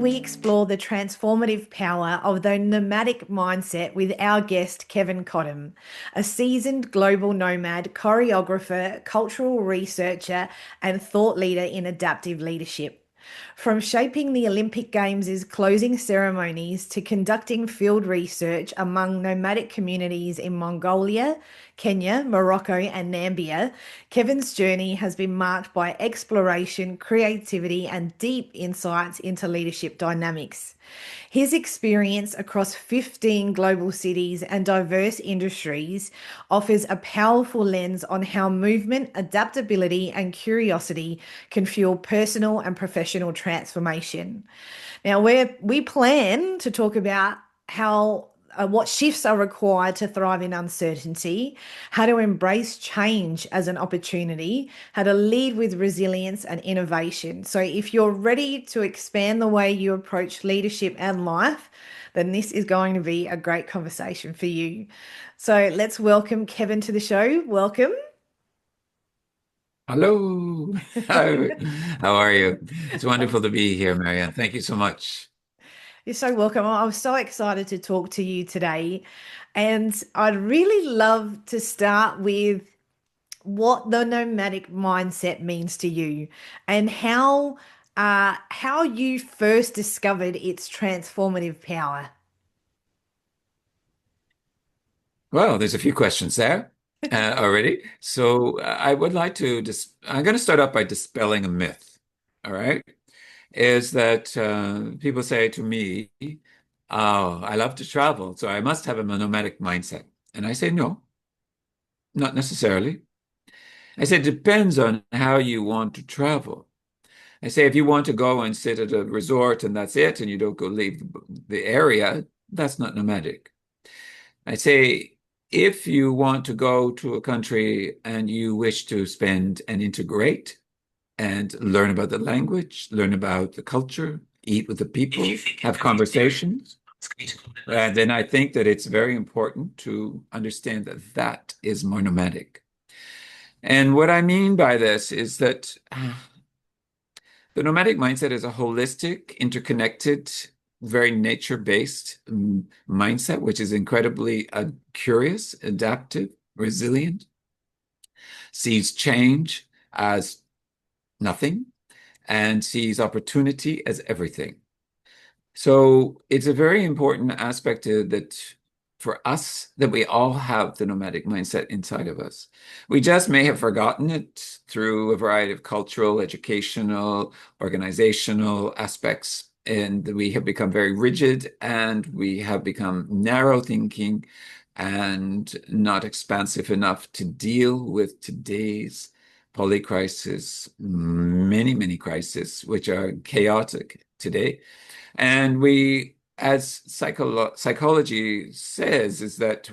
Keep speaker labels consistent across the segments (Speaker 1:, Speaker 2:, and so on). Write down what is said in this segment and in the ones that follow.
Speaker 1: we explore the transformative power of the nomadic mindset with our guest, Kevin Cottam, a seasoned global nomad, choreographer, cultural researcher, and thought leader in adaptive leadership. From shaping the Olympic Games' closing ceremonies to conducting field research among nomadic communities in Mongolia, Kenya, Morocco, and Namibia, Kevin's journey has been marked by exploration, creativity, and deep insights into leadership dynamics. His experience across 15 global cities and diverse industries offers a powerful lens on how movement, adaptability, and curiosity can fuel personal and professional transformation. Now, we plan to talk about how what shifts are required to thrive in uncertainty, how to embrace change as an opportunity, how to lead with resilience and innovation. So, if you're ready to expand the way you approach leadership and life, then this is going to be a great conversation for you. So, let's welcome Kevin to the show. Welcome.
Speaker 2: Hello. How are you? It's wonderful to be here, Marianne. Thank you so much.
Speaker 1: You're so welcome. I was so excited to talk to you today. And I'd really love to start with what the nomadic mindset means to you and how you first discovered its transformative power.
Speaker 2: Well, there's a few questions there already. So I would like to I'm going to start off by dispelling a myth. All right. Is that people say to me, "Oh, I love to travel, so I must have a nomadic mindset." And I say, no, not necessarily. I say it depends on how you want to travel. I say if you want to go and sit at a resort and that's it, and you don't go leave the area, that's not nomadic. I say if you want to go to a country and you wish to spend and integrate and learn about the language, learn about the culture, eat with the people, have conversations, then I think that it's very important to understand that that is more nomadic. And what I mean by this is that the nomadic mindset is a holistic, interconnected, very nature-based mindset, which is incredibly curious, adaptive, resilient, sees change as nothing, and sees opportunity as everything. So it's a very important aspect that for us that we all have the nomadic mindset inside of us. We just may have forgotten it through a variety of cultural, educational, organizational aspects. And we have become very rigid and we have become narrow thinking and not expansive enough to deal with today's polycrisis, many crises, which are chaotic today. And we, as psychology says, is that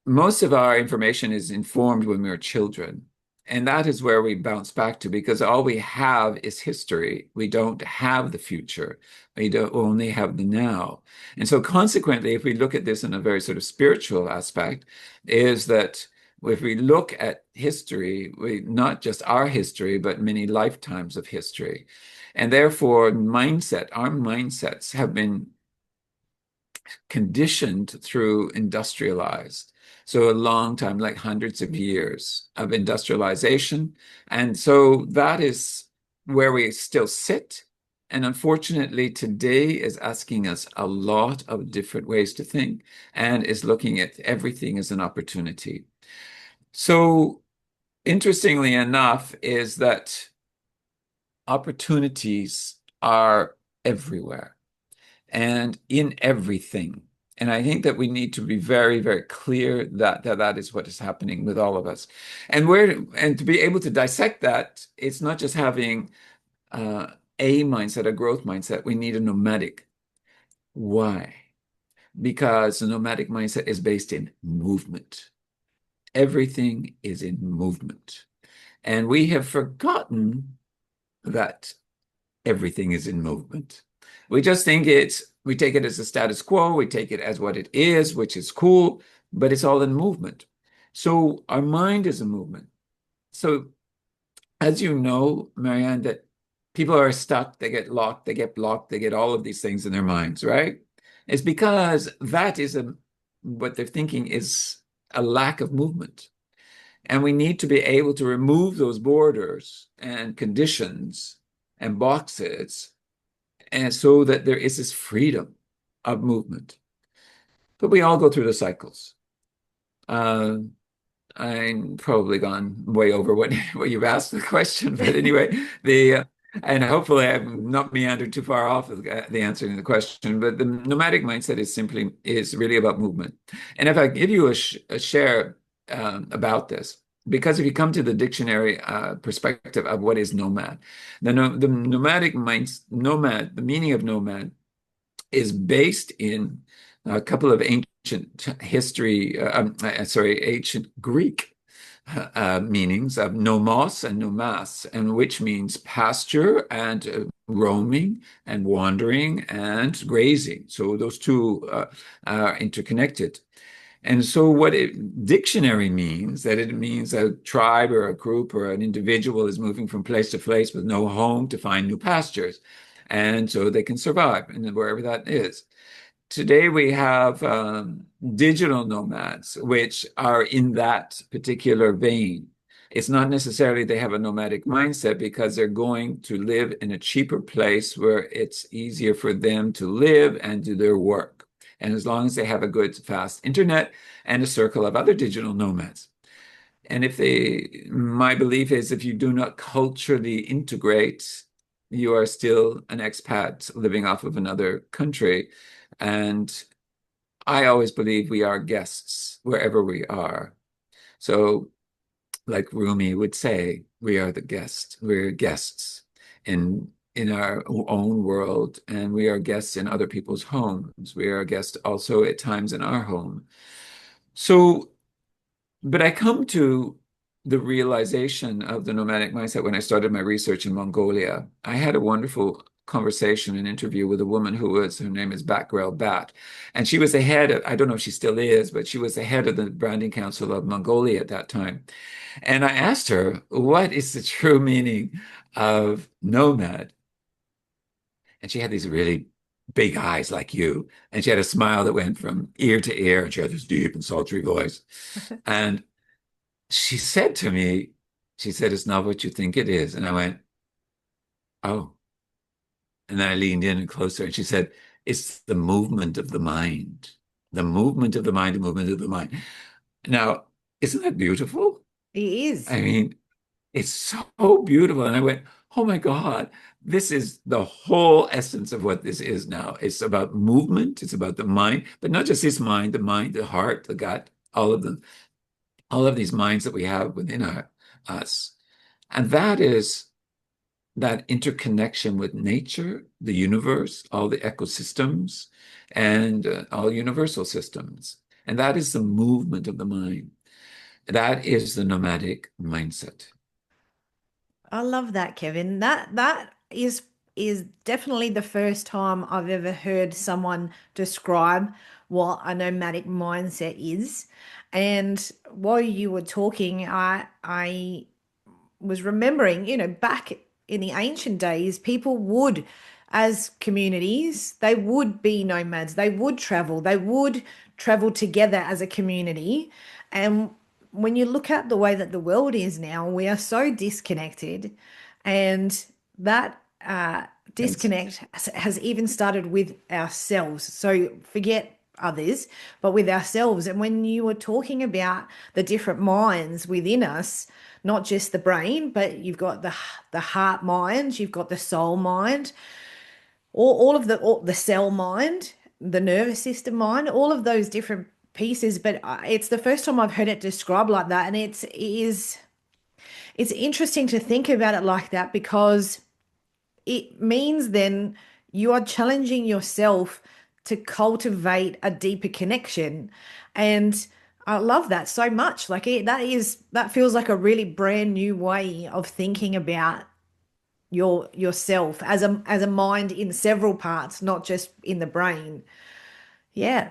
Speaker 2: most of our information is informed when we were children. And that is where we bounce back to because all we have is history. We don't have the future. We don't only have the now. And so consequently, if we look at this in a very sort of spiritual aspect, is that if we look at history, not just our history, but many lifetimes of history. And therefore, our mindsets have been conditioned through industrialized. So a long time, like hundreds of years of industrialization. And so that is where we still sit. And unfortunately, today is asking us a lot of different ways to think and is looking at everything as an opportunity. So interestingly enough, is that opportunities are everywhere and in everything. And I think that we need to be very clear that that is what is happening with all of us. And to be able to dissect that, it's not just having a mindset, a growth mindset. We need a nomadic. Why? Because the nomadic mindset is based in movement. Everything is in movement. And we have forgotten that everything is in movement. We just think we take it as a status quo, we take it as what it is, which is cool, but it's all in movement. So our mind is a movement. So as you know, Marianne, that people are stuck, they get locked, they get blocked, they get all of these things in their minds, right? It's because that is what they're thinking is a lack of movement. And we need to be able to remove those borders and conditions and boxes, and so that there is this freedom of movement. But we all go through the cycles. Uh, I'm probably gone way over what you've asked the question, but anyway, the and hopefully I've not meandered too far off of the answering the question. But the nomadic mindset is really about movement. And if I give you a share about this, because if you come to the dictionary perspective of what is nomad, the nomadic nomad, the meaning of nomad is based in a couple of ancient Greek meanings of nomos and nomas, and which means pasture and roaming and wandering and grazing. So those two are interconnected. And so what dictionary means, that it means a tribe or a group or an individual is moving from place to place with no home to find new pastures. And so they can survive and wherever that is. Today we have digital nomads, which are in that particular vein. It's not necessarily they have a nomadic mindset because they're going to live in a cheaper place where it's easier for them to live and do their work. And as long as they have a good, fast internet and a circle of other digital nomads. And my belief is if you do not culturally integrate, you are still an expat living off of another country. And I always believe we are guests wherever we are. So, like Rumi would say, we are the guest. We're guests in our own world, and we are guests in other people's homes. We are guests also at times in our home. So, but I come to the realization of the nomadic mindset when I started my research in Mongolia. I had a wonderful conversation, an interview with a woman her name is Bakrel Bat. And she was the head of, I don't know if she still is, but she was the head of the branding council of Mongolia at that time. And I asked her, what is the true meaning of nomad? And she had these really big eyes like you. And she had a smile that went from ear to ear. And she had this deep and sultry voice. And she said to me, she said, it's not what you think it is. And I went, oh. And then I leaned in and closer and she said, it's the movement of the mind, the movement of the mind, the movement of the mind. Now, isn't that beautiful?
Speaker 1: It is.
Speaker 2: I mean, it's so beautiful. And I went, oh my God, this is the whole essence of what this is now. It's about movement. It's about the mind, but not just this mind, the mind, the heart, the gut, all of them, all of these minds that we have within us. And that is that interconnection with nature, the universe, all the ecosystems, and all universal systems. And that is the movement of the mind. That is the nomadic mindset.
Speaker 1: I love that, Kevin. That is definitely the first time I've ever heard someone describe what a nomadic mindset is. And while you were talking, I was remembering, back in the ancient days, people would, as communities, they would be nomads. They would travel together as a community. And when you look at the way that the world is now, we are so disconnected. And that
Speaker 2: Yes.
Speaker 1: disconnect has even started with ourselves. So forget others, but with ourselves. And when you were talking about the different minds within us, not just the brain, but you've got the heart mind, you've got the soul mind, all the cell mind, the nervous system mind, all of those different pieces. But it's the first time I've heard it described like that, and it's interesting to think about it like that because it means then you are challenging yourself to cultivate a deeper connection. And I love that so much. That feels like a really brand new way of thinking about yourself as a mind in several parts, not just in the brain. Yeah.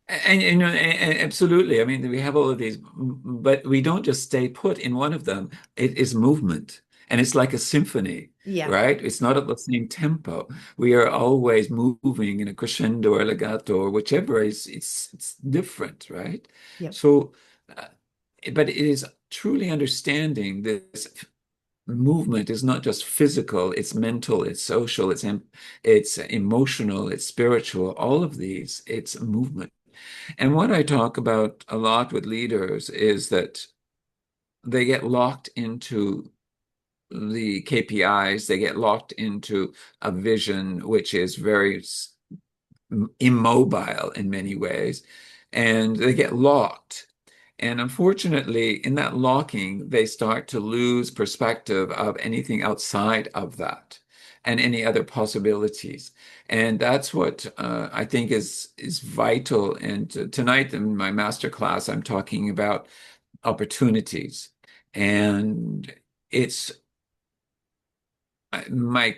Speaker 2: And absolutely. I mean, we have all of these, but we don't just stay put in one of them. It is movement. And it's like a symphony,
Speaker 1: Yeah.
Speaker 2: right? It's not at the same tempo. We are always moving in a crescendo or legato or whichever is it's different, right?
Speaker 1: Yep.
Speaker 2: So, uh, but it is truly understanding this movement is not just physical, it's mental, it's social, it's emotional, it's spiritual, all of these, it's movement. And what I talk about a lot with leaders is that they get locked into the KPIs, they get locked into a vision which is very immobile in many ways, and they get locked. And unfortunately, in that locking, they start to lose perspective of anything outside of that and any other possibilities. And that's what I think is vital. And tonight in my master class, I'm talking about opportunities. And it's my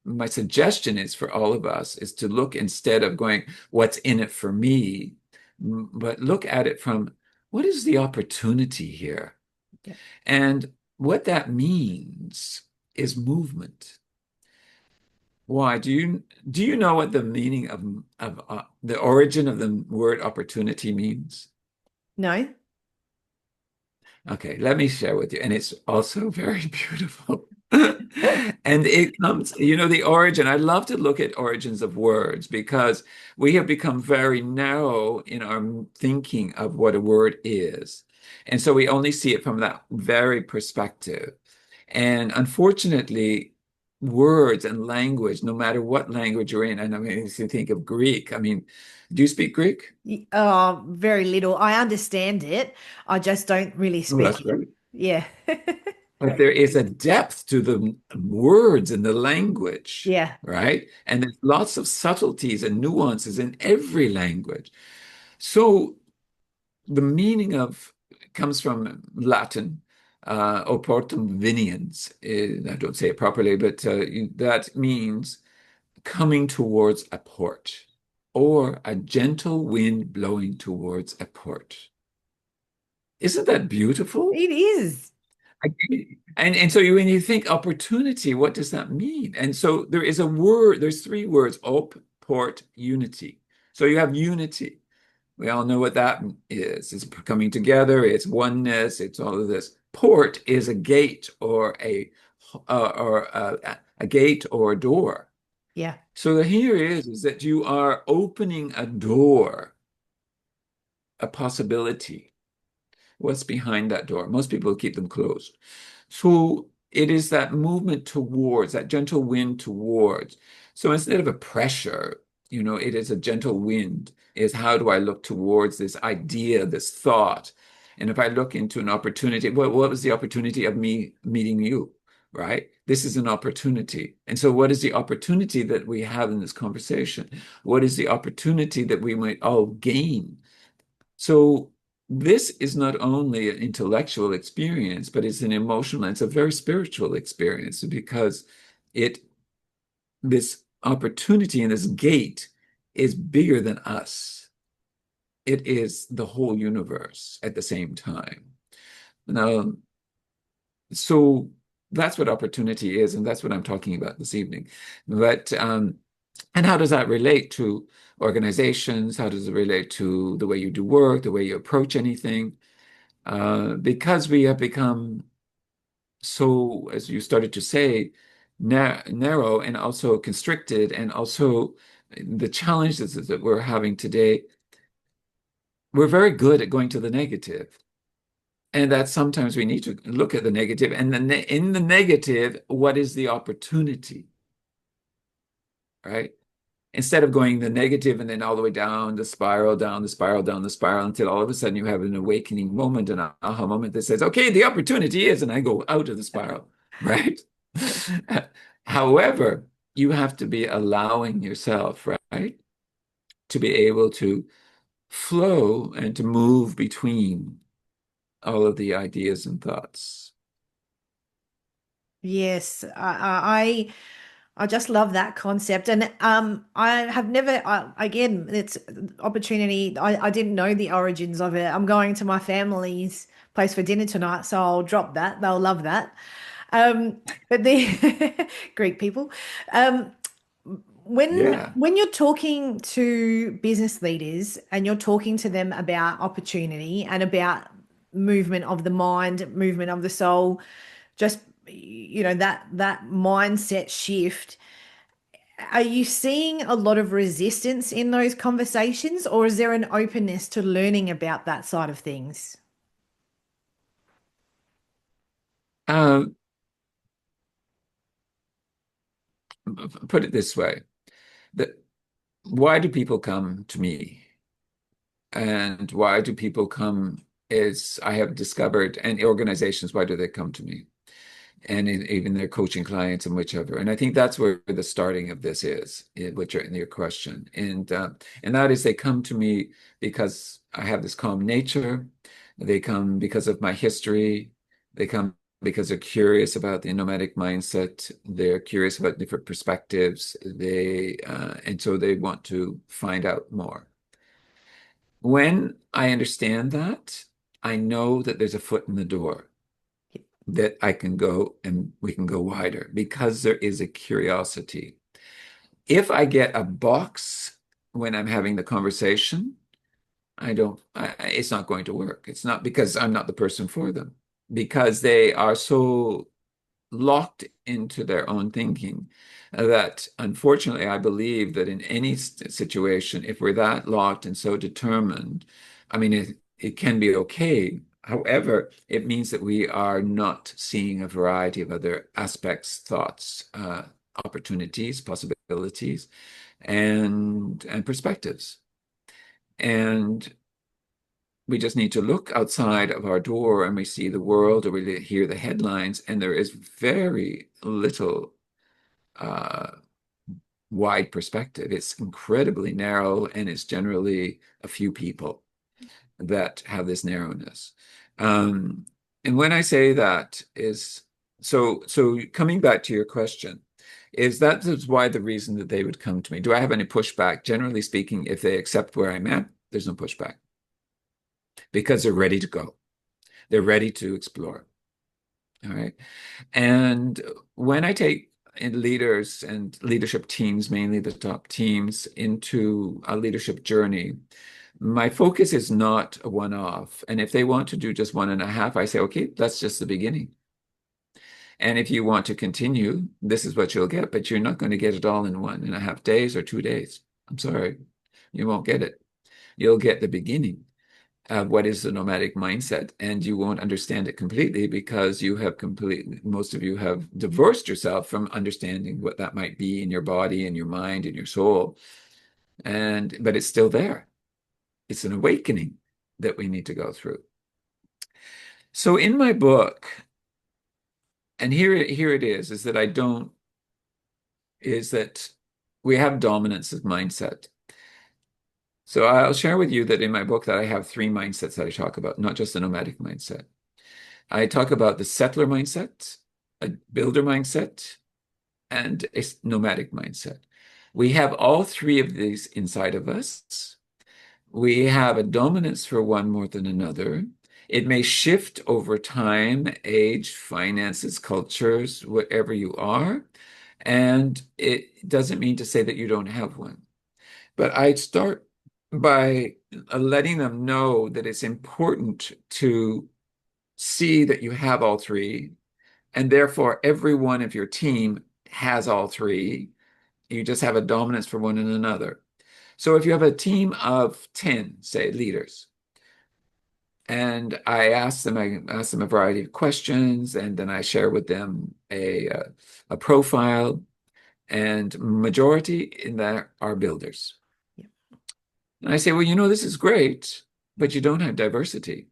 Speaker 2: my suggestion is for all of us is to look instead of going, what's in it for me, but look at it from what is the opportunity here?
Speaker 1: Yep.
Speaker 2: And what that means is movement. Why? Do you know what the meaning of the origin of the word opportunity means?
Speaker 1: No?
Speaker 2: Okay, let me share with you. And it's also very beautiful. And it comes, the origin. I love to look at origins of words because we have become very narrow in our thinking of what a word is. And so we only see it from that very perspective. And unfortunately, words and language, no matter what language you're in, and I mean, if you think of Greek, I mean, do you speak Greek?
Speaker 1: Very little. I understand it. I just don't really
Speaker 2: Oh,
Speaker 1: speak
Speaker 2: that's
Speaker 1: it.
Speaker 2: great.
Speaker 1: Yeah.
Speaker 2: But there is a depth to the words and the language,
Speaker 1: Yeah.
Speaker 2: right? And there's lots of subtleties and nuances in every language. So the meaning of comes from Latin, oportum veniens. I don't say it properly, but that means coming towards a port or a gentle wind blowing towards a port. Isn't that beautiful?
Speaker 1: It is.
Speaker 2: And so when you think opportunity, what does that mean? And so there is a word, there's three words, op, port, unity. So you have unity. We all know what that is. It's coming together, it's oneness, it's all of this. Port is a gate or a gate or a door.
Speaker 1: Yeah.
Speaker 2: So the here is that you are opening a door, a possibility. What's behind that door? Most people keep them closed. So it is that movement towards, that gentle wind towards. So instead of a pressure, it is a gentle wind, is how do I look towards this idea, this thought? And if I look into an opportunity, what was the opportunity of me meeting you, right? This is an opportunity. And so what is the opportunity that we have in this conversation? What is the opportunity that we might all gain? So this is not only an intellectual experience, but it's an emotional, it's a very spiritual experience because it this opportunity and this gate is bigger than us. It is the whole universe at the same time. Now, so that's what opportunity is, and that's what I'm talking about this evening. But and how does that relate to organizations? How does it relate to the way you do work, the way you approach anything? Because we have become so, as you started to say, narrow and also constricted, and also the challenges that we're having today, we're very good at going to the negative. And that sometimes we need to look at the negative, and then in the negative, what is the opportunity, right? Instead of going the negative and then all the way down the spiral, down the spiral, down the spiral, until all of a sudden you have an awakening moment, an aha moment that says, okay, the opportunity is, and I go out of the spiral, right? However, you have to be allowing yourself, right, to be able to flow and to move between all of the ideas and thoughts.
Speaker 1: Yes. I just love that concept. And I have never again, it's opportunity. I didn't know the origins of it. I'm going to my family's place for dinner tonight, so I'll drop that. They'll love that. Um, but the Greek people. Um,
Speaker 2: Yeah.
Speaker 1: when you're talking to business leaders and you're talking to them about opportunity and about movement of the mind, movement of the soul, just that mindset shift, are you seeing a lot of resistance in those conversations, or is there an openness to learning about that side of things?
Speaker 2: Um, Put it this way, that why do people come to me? And why do people come is I have discovered, and organizations, why do they come to me? And even their coaching clients and whichever. And I think that's where the starting of this is, which are in your question. And that is they come to me because I have this calm nature. They come because of my history. They come because they're curious about the nomadic mindset. They're curious about different perspectives. And so they want to find out more. When I understand that, I know that there's a foot in the door that I can go and we can go wider because there is a curiosity. If I get a box when I'm having the conversation, it's not going to work. It's not because I'm not the person for them, because they are so locked into their own thinking that unfortunately I believe that in any situation, if we're that locked and so determined, I mean, it can be okay. However, it means that we are not seeing a variety of other aspects, thoughts, opportunities, possibilities, and perspectives. And we just need to look outside of our door and we see the world or we hear the headlines, and there is very little uh, wide perspective. It's incredibly narrow, and it's generally a few people that have this narrowness. Um, and when I say that is so coming back to your question, is why the reason that they would come to me. Do I have any pushback? Generally speaking, if they accept where I'm at, there's no pushback because they're ready to go. They're ready to explore. All right. And when I take leaders and leadership teams, mainly the top teams, into a leadership journey, my focus is not a one-off. And if they want to do just one and a half, I say, okay, that's just the beginning. And if you want to continue, this is what you'll get, but you're not going to get it all in 1.5 days or 2 days. I'm sorry, you won't get it. You'll get the beginning of what is the nomadic mindset, and you won't understand it completely because most of you have divorced yourself from understanding what that might be in your body and your mind and your soul. But it's still there. It's an awakening that we need to go through. So in my book, and here it is that I don't, is that we have dominance of mindset. So I'll share with you that in my book that I have three mindsets that I talk about, not just the nomadic mindset. I talk about the settler mindset, a builder mindset, and a nomadic mindset. We have all three of these inside of us. We have a dominance for one more than another. It may shift over time, age, finances, cultures, whatever you are. And it doesn't mean to say that you don't have one. But I'd start by letting them know that it's important to see that you have all three, and therefore every one of your team has all three. You just have a dominance for one and another. So if you have a team of 10, say, leaders, and I ask them a variety of questions, and then I share with them a profile, and majority in there are builders.
Speaker 1: Yeah.
Speaker 2: And I say, well, this is great, but you don't have diversity.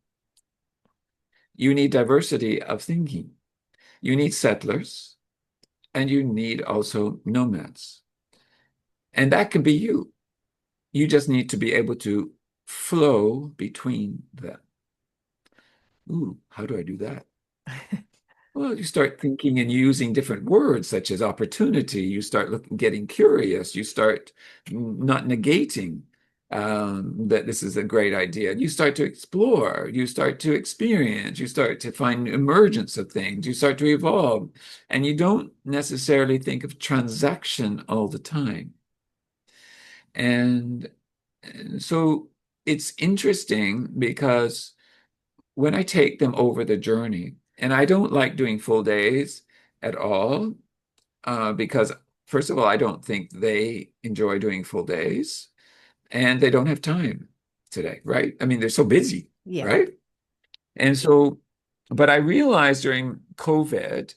Speaker 2: You need diversity of thinking. You need settlers, and you need also nomads. And that can be you. You just need to be able to flow between them. Ooh, how do I do that? Well, you start thinking and using different words such as opportunity. You start getting curious. You start not negating. that this is a great idea. You start to explore, you start to experience, you start to find emergence of things, you start to evolve, and you don't necessarily think of transaction all the time. And so it's interesting because when I take them over the journey, and I don't like doing full days at all, because first of all, I don't think they enjoy doing full days, and they don't have time today, right? I mean, they're so busy,
Speaker 1: Yeah.
Speaker 2: right? And so, but I realized during COVID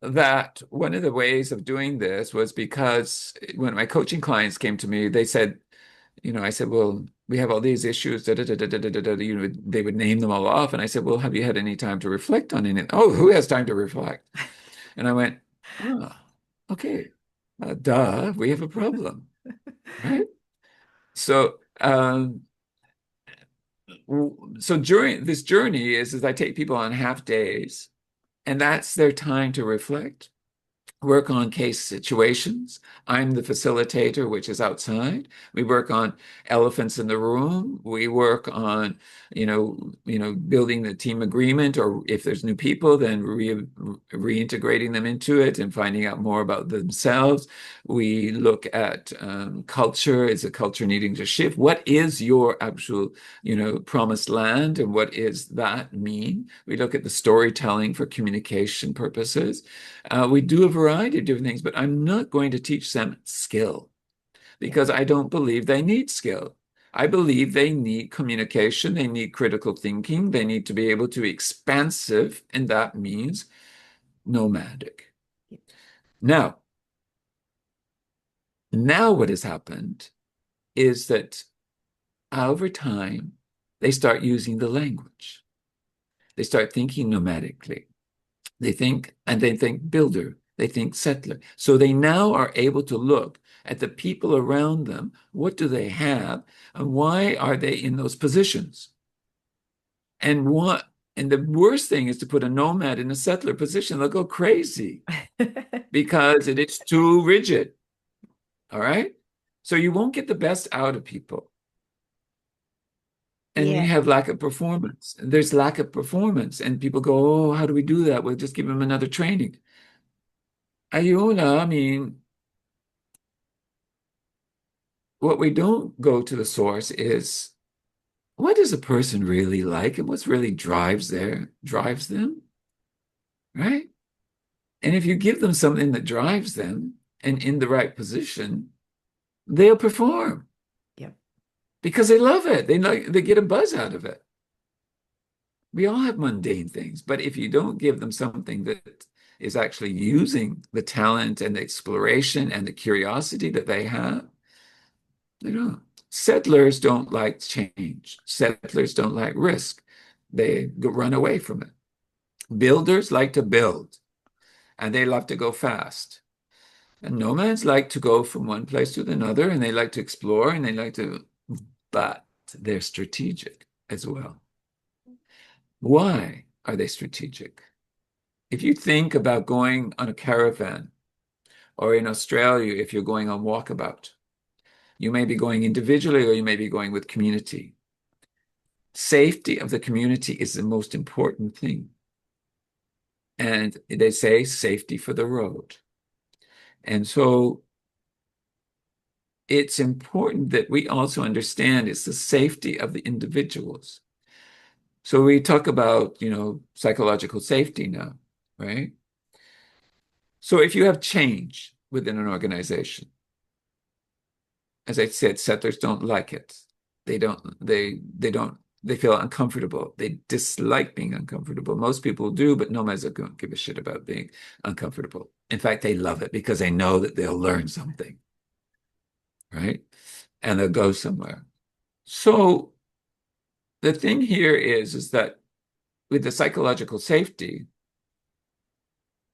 Speaker 2: that one of the ways of doing this was because when my coaching clients came to me, they said, I said, well, we have all these issues, da, da, da, da, da, da, da, da. They would name them all off. And I said, well, have you had any time to reflect on it? Oh, who has time to reflect? And I went, oh, okay, duh, we have a problem, right? So, so during this journey is I take people on half days, and that's their time to reflect, work on case situations. I'm the facilitator, which is outside. We work on elephants in the room. We work on, building the team agreement, or if there's new people, then reintegrating them into it and finding out more about themselves. We look at culture. Is the culture needing to shift? What is your actual, promised land, and what is that mean? We look at the storytelling for communication purposes. We do a variety of different things, but I'm not going to teach them skill
Speaker 1: Yeah.
Speaker 2: because I don't believe they need skill. I believe they need communication, they need critical thinking, they need to be able to be expansive, and that means nomadic.
Speaker 1: Yeah.
Speaker 2: Now, what has happened is that over time, they start using the language. They start thinking nomadically. They think builder, they think settler. So they now are able to look at the people around them. What do they have? And why are they in those positions? And and the worst thing is to put a nomad in a settler position. They'll go crazy because it is too rigid. All right. So you won't get the best out of people. And you
Speaker 1: Yeah.
Speaker 2: have lack of performance. There's lack of performance. And people go, oh, how do we do that? We'll just give them another training. Ayuna, I mean, what we don't go to the source is what does a person really like and what's really drives them, right? And if you give them something that drives them and in the right position, they'll perform
Speaker 1: Yep.
Speaker 2: because they love it. They get a buzz out of it. We all have mundane things, but if you don't give them something that is actually using the talent and the exploration and the curiosity that they have, they don't. Settlers don't like change. Settlers don't like risk. They run away from it. Builders like to build and they love to go fast. And nomads like to go from one place to another and they like to explore and they like to, but they're strategic as well. Why are they strategic? If you think about going on a caravan or in Australia, if you're going on walkabout, you may be going individually or you may be going with community. Safety of the community is the most important thing. And they say safety for the road. And so it's important that we also understand it's the safety of the individuals. So we talk about, psychological safety now, right? So if you have change within an organization, as I said, settlers don't like it. They feel uncomfortable. They dislike being uncomfortable. Most people do, but nomads don't give a shit about being uncomfortable. In fact, they love it because they know that they'll learn something, right? And they'll go somewhere. So the thing here is that with the psychological safety,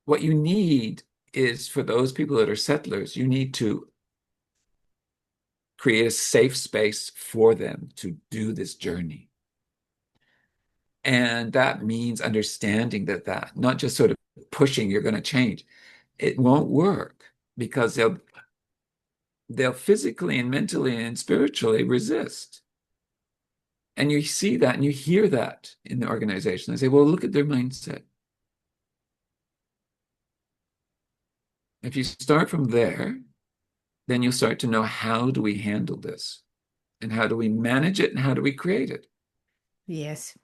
Speaker 2: what you need is for those people that are settlers, you need to create a safe space for them to do this journey. And that means understanding that not just sort of pushing you're going to change. It won't work because they'll physically and mentally and spiritually resist. And you see that and you hear that in the organization. They say, well, look at their mindset. If you start from there, then you'll start to know, how do we handle this? And how do we manage it? And how do we create it?
Speaker 1: Yes.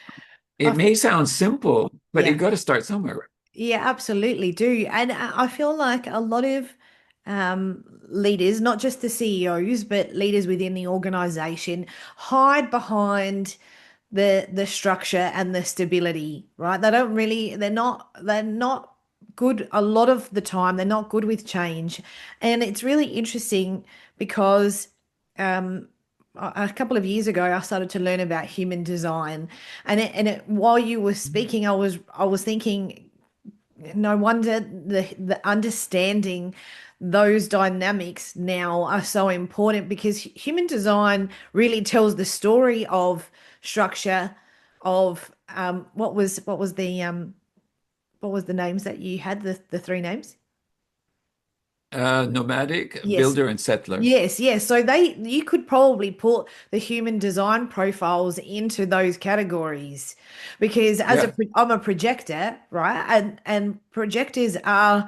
Speaker 1: I
Speaker 2: It
Speaker 1: think,
Speaker 2: may sound simple, but you
Speaker 1: yeah.
Speaker 2: got to start somewhere.
Speaker 1: Yeah, absolutely do. And I feel like a lot of leaders, not just the CEOs, but leaders within the organization, hide behind the structure and the stability, right? They don't really, they're not good a lot of the time. They're not good with change. And it's really interesting because um a couple of years ago I started to learn about human design. While you were speaking, I was thinking, no wonder the understanding those dynamics now are so important, because human design really tells the story of structure, of what was the names that you had, the three names?
Speaker 2: Nomadic,
Speaker 1: Yes.
Speaker 2: builder, and settler.
Speaker 1: Yes, yes. So you could probably put the human design profiles into those categories, because
Speaker 2: Yeah.
Speaker 1: I'm a projector, right? And projectors are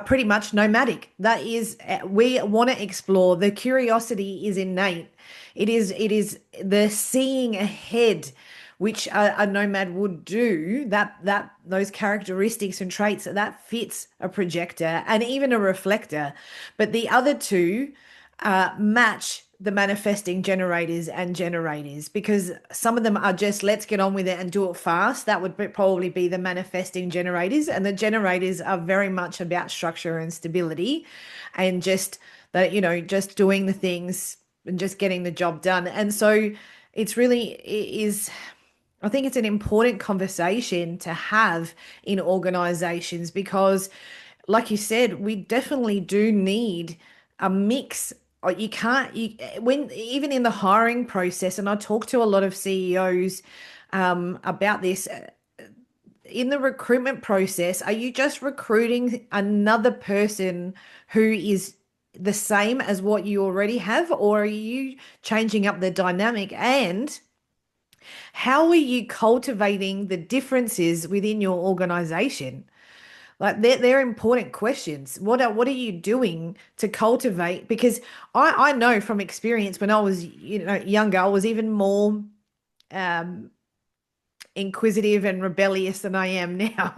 Speaker 1: pretty much nomadic. That is, we want to explore. The curiosity is innate. It is the seeing ahead, which a nomad would do. That those characteristics and traits that fits a projector and even a reflector. But the other two match the manifesting generators, because some of them are just, let's get on with it and do it fast. That would probably be the manifesting generators, and the generators are very much about structure and stability, and just that, just doing the things and just getting the job done. And so it is, I think it's an important conversation to have in organizations, because, like you said, we definitely do need a mix. You can't, when even in the hiring process, and I talk to a lot of CEOs about this, in the recruitment process, are you just recruiting another person who is the same as what you already have, or are you changing up the dynamic? And how are you cultivating the differences within your organization? Like, they're important questions. What are you doing to cultivate? Because I know from experience, when I was, younger, I was even more um inquisitive and rebellious than I am now.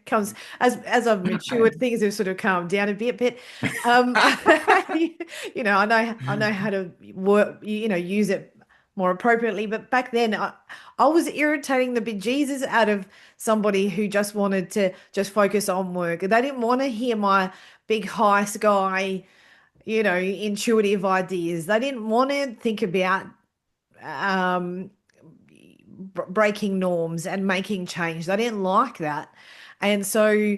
Speaker 1: Comes as I've matured, things have sort of calmed down a bit. But um, I know how to work, use it more appropriately. But back then, I was irritating the bejesus out of somebody who just wanted to just focus on work. They didn't want to hear my big high sky, intuitive ideas. They didn't want to think about um breaking norms and making change. They didn't like that. And so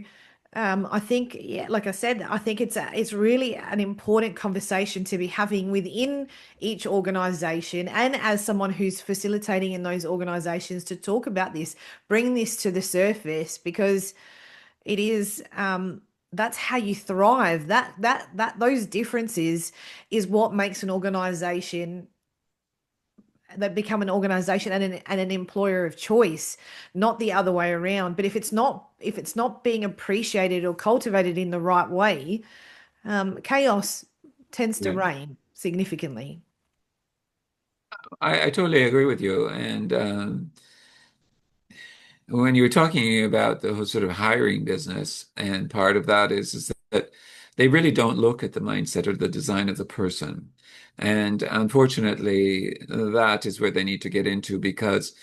Speaker 1: I think, yeah, like I said, I think it's really an important conversation to be having within each organization, and as someone who's facilitating in those organizations, to talk about this, bring this to the surface, because it is that's how you thrive. That those differences is what makes an organization, that become an organization and an employer of choice, not the other way around. But if it's not being appreciated or cultivated in the right way, chaos tends to
Speaker 2: Yeah.
Speaker 1: reign significantly.
Speaker 2: I totally agree with you. And when you were talking about the whole sort of hiring business, and part of that is that they really don't look at the mindset or the design of the person. And unfortunately, that is where they need to get into, because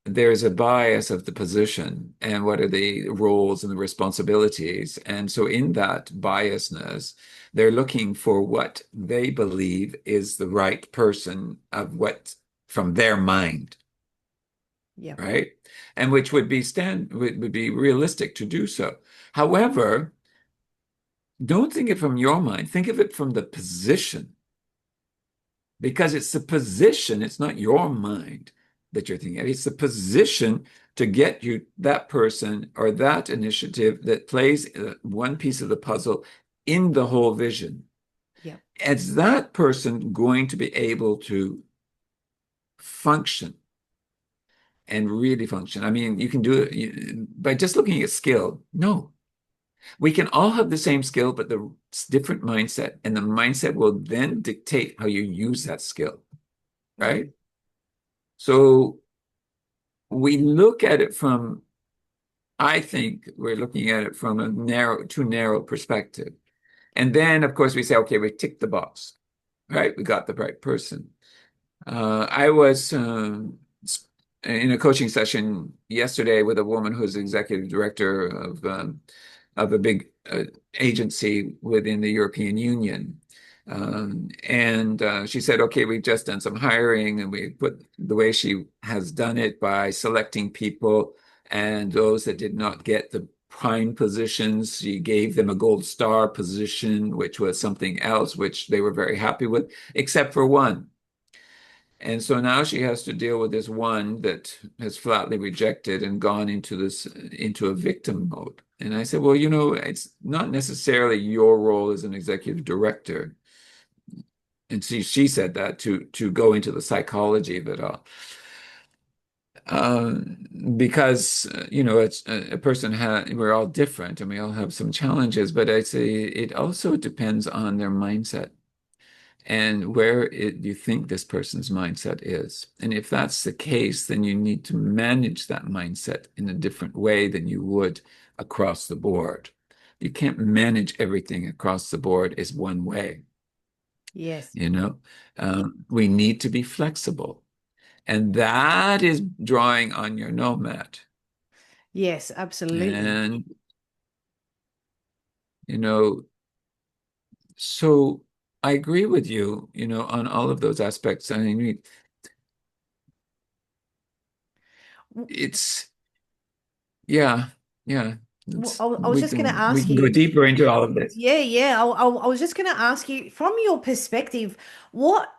Speaker 2: there's a bias of the position and what are the roles and the responsibilities. And so in that biasness, they're looking for what they believe is the right person of what from their mind,
Speaker 1: Yeah.
Speaker 2: right? And which would be realistic to do so. However, don't think it from your mind, think of it from the position, because it's the position, it's not your mind that you're thinking of. It's the position to get you that person or that initiative that plays one piece of the puzzle in the whole vision.
Speaker 1: Yep.
Speaker 2: Is that person going to be able to function and really function? I mean, you can do it by just looking at skill. No, we can all have the same skill, but the different mindset, and the mindset will then dictate how you use that skill,
Speaker 1: Yep.
Speaker 2: right? So we look at it from, I think we're looking at it from a too narrow perspective. And then, of course, we say, okay, we ticked the box, right? We got the right person. I was in a coaching session yesterday with a woman who's executive director of a big agency within the European Union. And she said, okay, we've just done some hiring, and we put the way she has done it by selecting people, and those that did not get the prime positions, she gave them a gold star position, which was something else, which they were very happy with, except for one. And so now she has to deal with this one that has flatly rejected and gone into a victim mode. And I said, well, it's not necessarily your role as an executive director. And she said that to go into the psychology of it all. Because it's a person we're all different and we all have some challenges, but I say it also depends on their mindset and you think this person's mindset is. And if that's the case, then you need to manage that mindset in a different way than you would across the board. You can't manage everything across the board as one way,
Speaker 1: Yes.
Speaker 2: you know? We need to be flexible. And that is drawing on your nomad.
Speaker 1: Yes, absolutely.
Speaker 2: And, you know, so I agree with you, on all of those aspects. I mean,
Speaker 1: W-
Speaker 2: it's Yeah, yeah.
Speaker 1: I was just going to
Speaker 2: We
Speaker 1: ask
Speaker 2: can go
Speaker 1: you,
Speaker 2: deeper into all of this.
Speaker 1: yeah, yeah. I was just going to ask you, from your perspective, what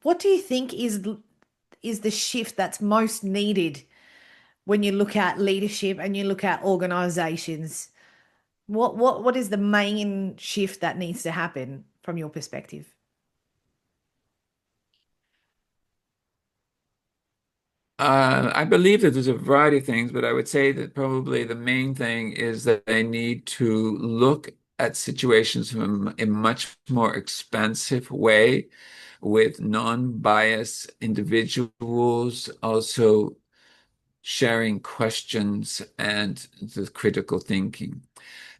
Speaker 1: what do you think is the shift that's most needed when you look at leadership and you look at organizations? What is the main shift that needs to happen from your perspective?
Speaker 2: I believe that there's a variety of things, but I would say that probably the main thing is that they need to look at situations from a much more expansive way with non-biased individuals, also sharing questions and the critical thinking.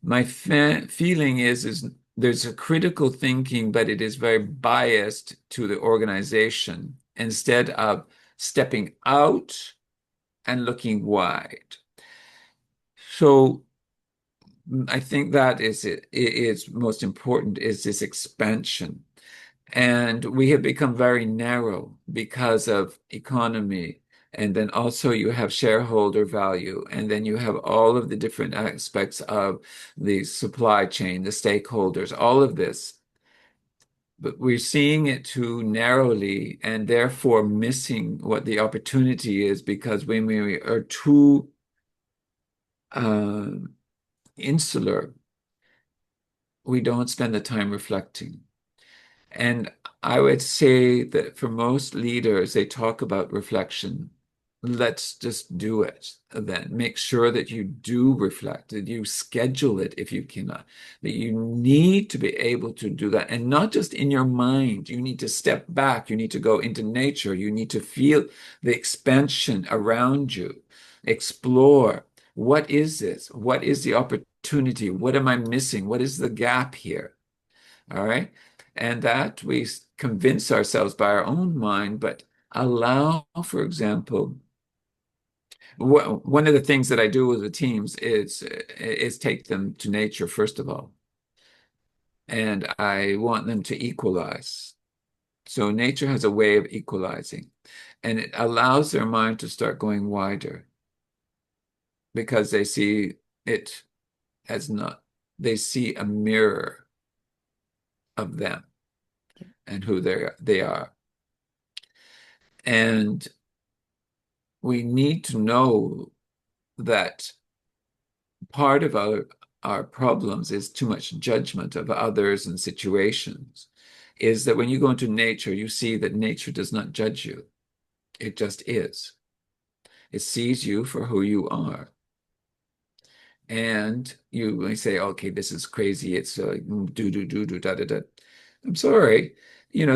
Speaker 2: My feeling is there's a critical thinking, but it is very biased to the organization instead of stepping out and looking wide. So I think that is it is most important is this expansion. And we have become very narrow because of economy. And then also you have shareholder value. And then you have all of the different aspects of the supply chain, the stakeholders, all of this. But we're seeing it too narrowly and therefore missing what the opportunity is because when we are too uh, insular, we don't spend the time reflecting. And I would say that for most leaders, they talk about reflection. Let's just do it then. Make sure that you do reflect, that you schedule it if you cannot, that you need to be able to do that. And not just in your mind. You need to step back. You need to go into nature. You need to feel the expansion around you. Explore. What is this? What is the opportunity? What am I missing? What is the gap here? All right. And that we convince ourselves by our own mind, but allow, for example, one of the things that I do with the teams is take them to nature, first of all. And I want them to equalize. So nature has a way of equalizing, and it allows their mind to start going wider because they see it as not, they see a mirror of them and who they are. And we need to know that part of our problems is too much judgment of others and situations, is that when you go into nature, you see that nature does not judge you. It just is. It sees you for who you are. And you may say, okay, this is crazy. It's do, da, da, da. I'm sorry.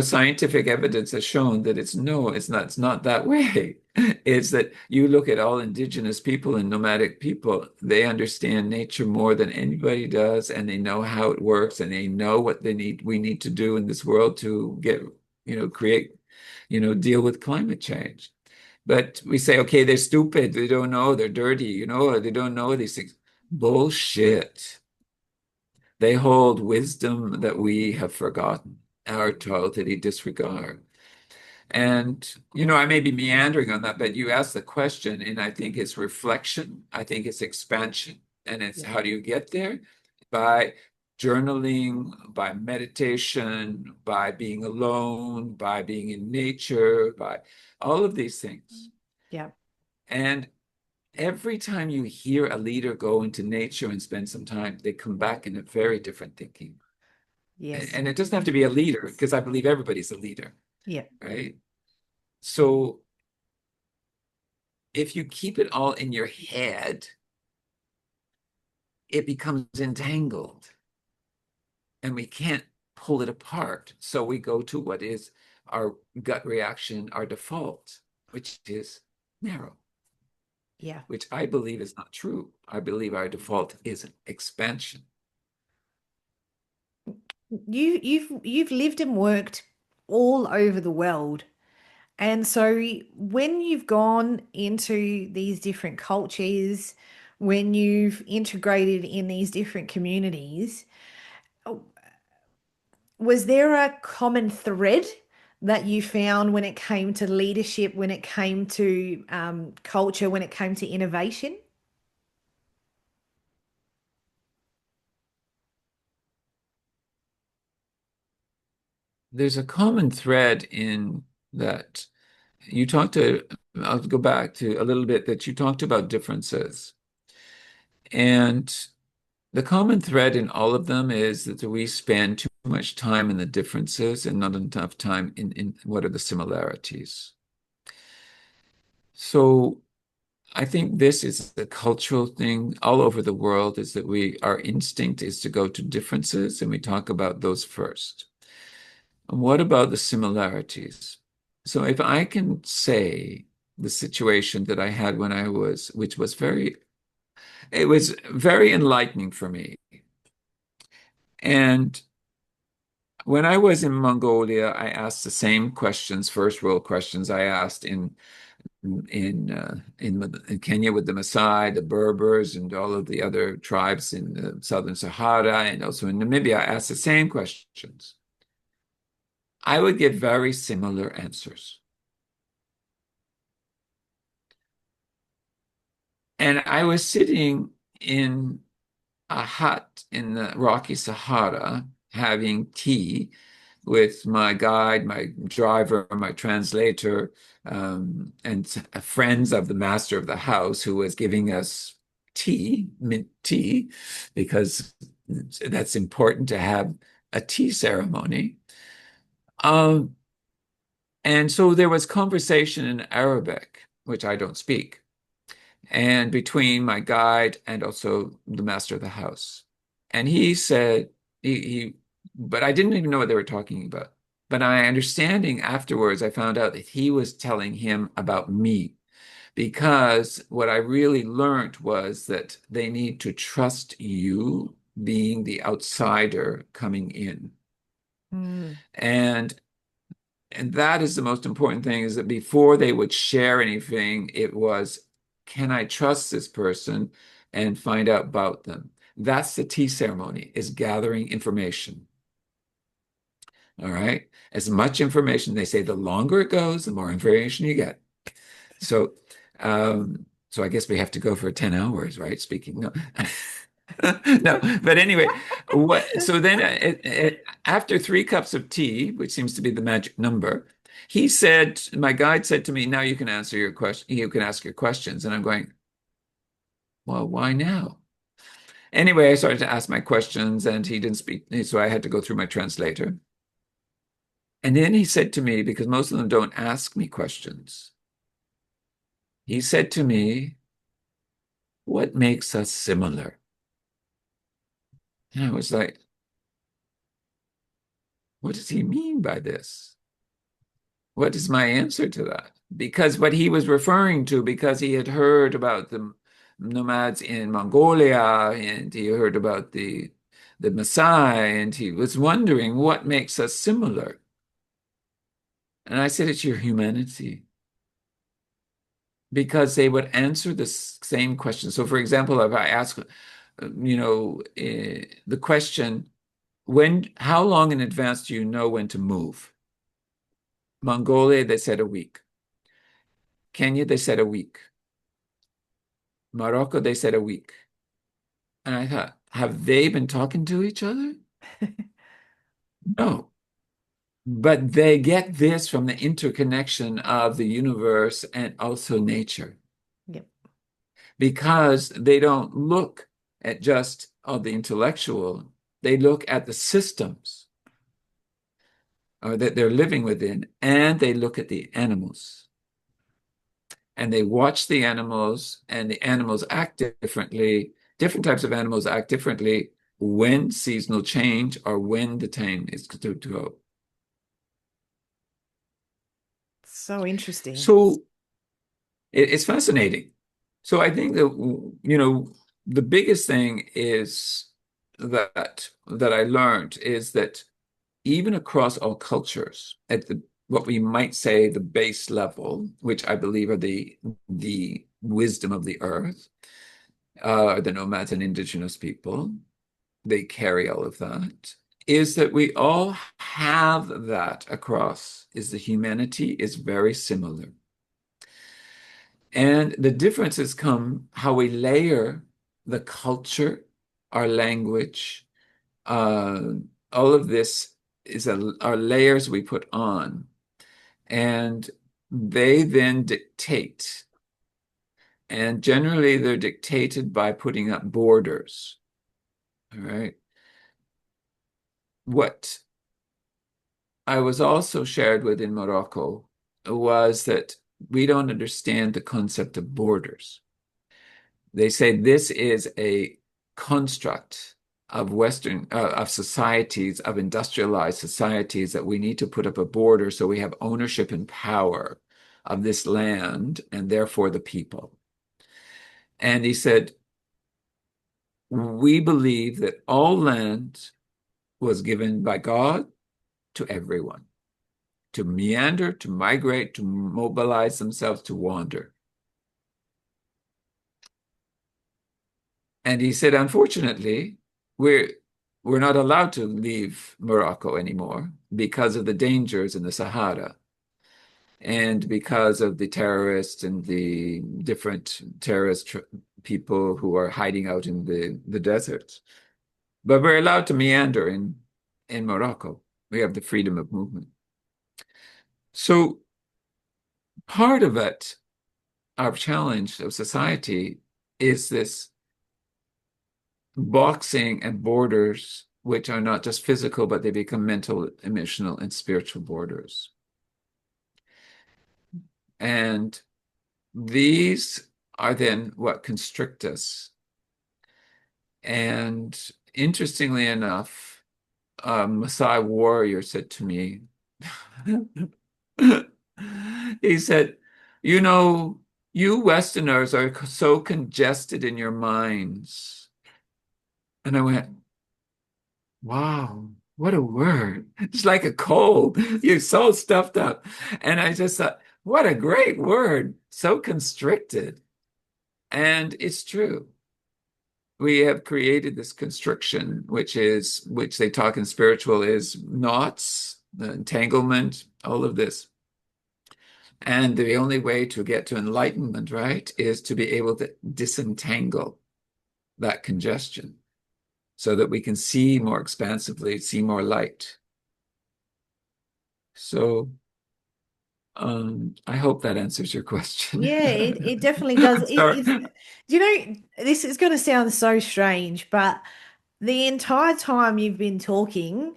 Speaker 2: Scientific evidence has shown that it's not that way. It's that you look at all indigenous people and nomadic people, they understand nature more than anybody does, and they know how it works, and they know what we need to do in this world to create, deal with climate change. But we say, okay, they're stupid, they don't know, they're dirty, they don't know these things. Bullshit. They hold wisdom that we have forgotten, our totally disregard. And, I may be meandering on that, but you asked the question, and I think it's reflection, I think it's expansion. And it's
Speaker 1: Yeah.
Speaker 2: how do you get there? By journaling, by meditation, by being alone, by being in nature, by all of these things.
Speaker 1: Yeah.
Speaker 2: And every time you hear a leader go into nature and spend some time, they come back in a very different thinking.
Speaker 1: Yes.
Speaker 2: And it doesn't have to be a leader, because I believe everybody's a leader,
Speaker 1: Yeah.
Speaker 2: right? So if you keep it all in your head, it becomes entangled and we can't pull it apart. So we go to what is our gut reaction, our default, which is narrow,
Speaker 1: Yeah.
Speaker 2: which I believe is not true. I believe our default is an expansion.
Speaker 1: You've lived and worked all over the world. And so when you've gone into these different cultures, when you've integrated in these different communities, was there a common thread that you found when it came to leadership, when it came to culture, when it came to innovation?
Speaker 2: There's a common thread in that you talked to, I'll go back to a little bit that you talked about differences. And the common thread in all of them is that we spend too much time in the differences and not enough time in what are the similarities. So I think this is the cultural thing all over the world, is that our instinct is to go to differences and we talk about those first. And what about the similarities? So if I can say the situation that I had which was it was very enlightening for me. And when I was in Mongolia, I asked the same questions, first world questions I asked in Kenya with the Maasai, the Berbers, and all of the other tribes in the southern Sahara, and also in Namibia. I asked the same questions. I would get very similar answers. And I was sitting in a hut in the Rocky Sahara having tea with my guide, my driver, my translator, and friends of the master of the house who was giving us tea, mint tea, because that's important to have a tea ceremony. Um, and so there was conversation in Arabic, which I don't speak, and between my guide and also the master of the house. And he said, but I didn't even know what they were talking about. But my understanding afterwards, I found out that he was telling him about me, because what I really learned was that they need to trust you being the outsider coming in.
Speaker 1: Mm,
Speaker 2: And and that is the most important thing, is that before they would share anything, it was, can I trust this person and find out about them? That's the tea ceremony, is gathering information. All right. As much information, they say the longer it goes, the more information you get. So, so I guess we have to go for 10 hours, right? Speaking, no. No, but anyway, so then after 3 cups of tea, which seems to be the magic number, my guide said to me, now you can answer your question, you can ask your questions. And I'm going, well, why now? Anyway, I started to ask my questions and he didn't speak, so I had to go through my translator. And then he said to me, because most of them don't ask me questions, he said to me, what makes us similar? And I was like, what does he mean by this? What is my answer to that? Because what he was referring to, because he had heard about the nomads in Mongolia and he heard about the Maasai, and he was wondering what makes us similar. And I said, it's your humanity. Because they would answer the same question. So, for example, if I ask, the question, how long in advance do you know when to move? Mongolia, they said a week. Kenya, they said a week. Morocco, they said a week. And I thought, have they been talking to each other? No. But they get this from the interconnection of the universe and also nature
Speaker 1: Yep.
Speaker 2: because they don't look at just the intellectual, they look at the systems that they're living within, and they look at the animals. And they watch the animals, and the animals act differently. Different types of animals act differently when seasonal change or when the time is to go.
Speaker 1: So interesting.
Speaker 2: So it's fascinating. So I think that, the biggest thing is that I learned is that even across all cultures, at the what we might say the base level, which I believe are the wisdom of the earth, the nomads and indigenous people, they carry all of that, is that we all have that across, is the humanity is very similar. And the differences come how we layer the culture, our language, uh, all of this are layers we put on, and they then dictate. And generally, they're dictated by putting up borders. All right. What I was also shared with in Morocco was that we don't understand the concept of borders. They say this is a construct of of societies, of industrialized societies, that we need to put up a border so we have ownership and power of this land and therefore the people. And he said, we believe that all land was given by God to everyone to meander, to migrate, to mobilize themselves, to wander. And he said, unfortunately, we're we're not allowed to leave Morocco anymore because of the dangers in the Sahara and because of the terrorists and the different people who are hiding out in the deserts. But we're allowed to meander in Morocco. We have the freedom of movement. So part of it, our challenge of society, is this boxing and borders, which are not just physical, but they become mental, emotional, and spiritual borders. And these are then what constrict us. And interestingly enough, a Maasai warrior said to me, he said, you know, you Westerners are so congested in your minds. And I went, wow, what a word. It's like a cold. You're so stuffed up. And I just thought, what a great word. So constricted. And it's true. We have created this constriction, which they talk in spiritual is knots, the entanglement, all of this. And the only way to get to enlightenment, right, is to be able to disentangle that congestion so that we can see more expansively, see more light. So I hope that answers your question.
Speaker 1: Yeah, it definitely does.
Speaker 2: Sorry.
Speaker 1: Do you know, this is going to sound so strange, but the entire time you've been talking,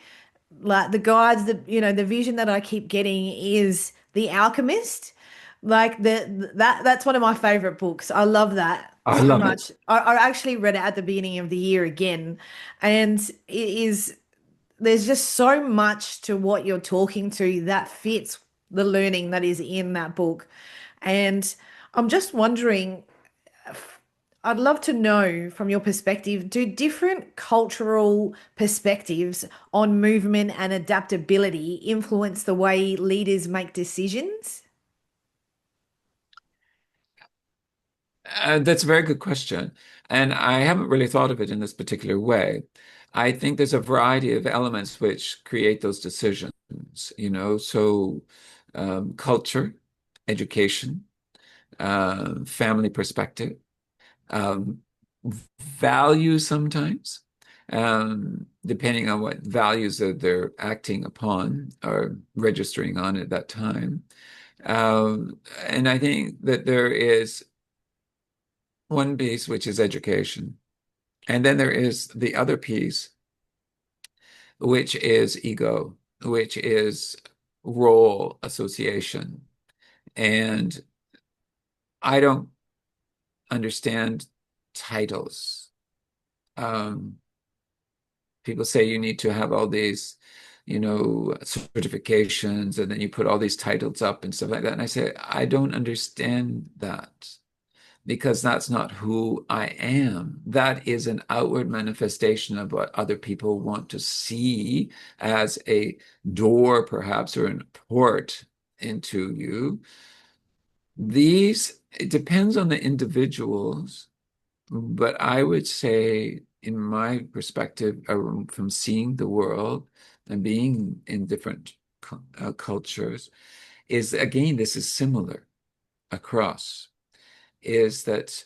Speaker 1: like the guides, the vision that I keep getting is The Alchemist. Like that's one of my favorite books. I love that
Speaker 2: I
Speaker 1: so
Speaker 2: love it.
Speaker 1: much. I actually read it at the beginning of the year again, and it is there's just so much to what you're talking to that fits the learning that is in that book. And I'm just wondering, I'd love to know from your perspective, do different cultural perspectives on movement and adaptability influence the way leaders make decisions?
Speaker 2: That's a very good question. And I haven't really thought of it in this particular way. I think there's a variety of elements which create those decisions, so culture, education, family perspective, um, values sometimes, depending on what values that they're acting upon or registering on at that time. And I think that there is one piece, which is education. And then there is the other piece, which is ego, which is role association. And I don't understand titles. Um, People say you need to have all these, certifications, and then you put all these titles up and stuff like that. And I say, I don't understand that, because that's not who I am. That is an outward manifestation of what other people want to see as a door, perhaps, or a port into you. It depends on the individuals, but I would say, in my perspective, from seeing the world and being in different cultures, is again, this is similar across, is that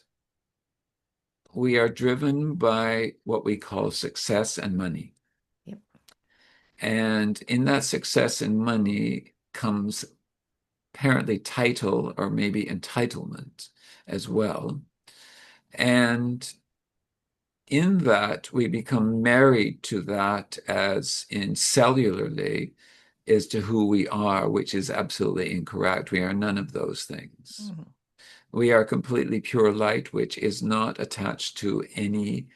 Speaker 2: we are driven by what we call success and money.
Speaker 1: Yep.
Speaker 2: And in that success and money comes apparently title or maybe entitlement as well. And in that, we become married to that, as in cellularly, as to who we are, which is absolutely incorrect. We are none of those things.
Speaker 1: Mhm.
Speaker 2: We are completely pure light, which is not attached to any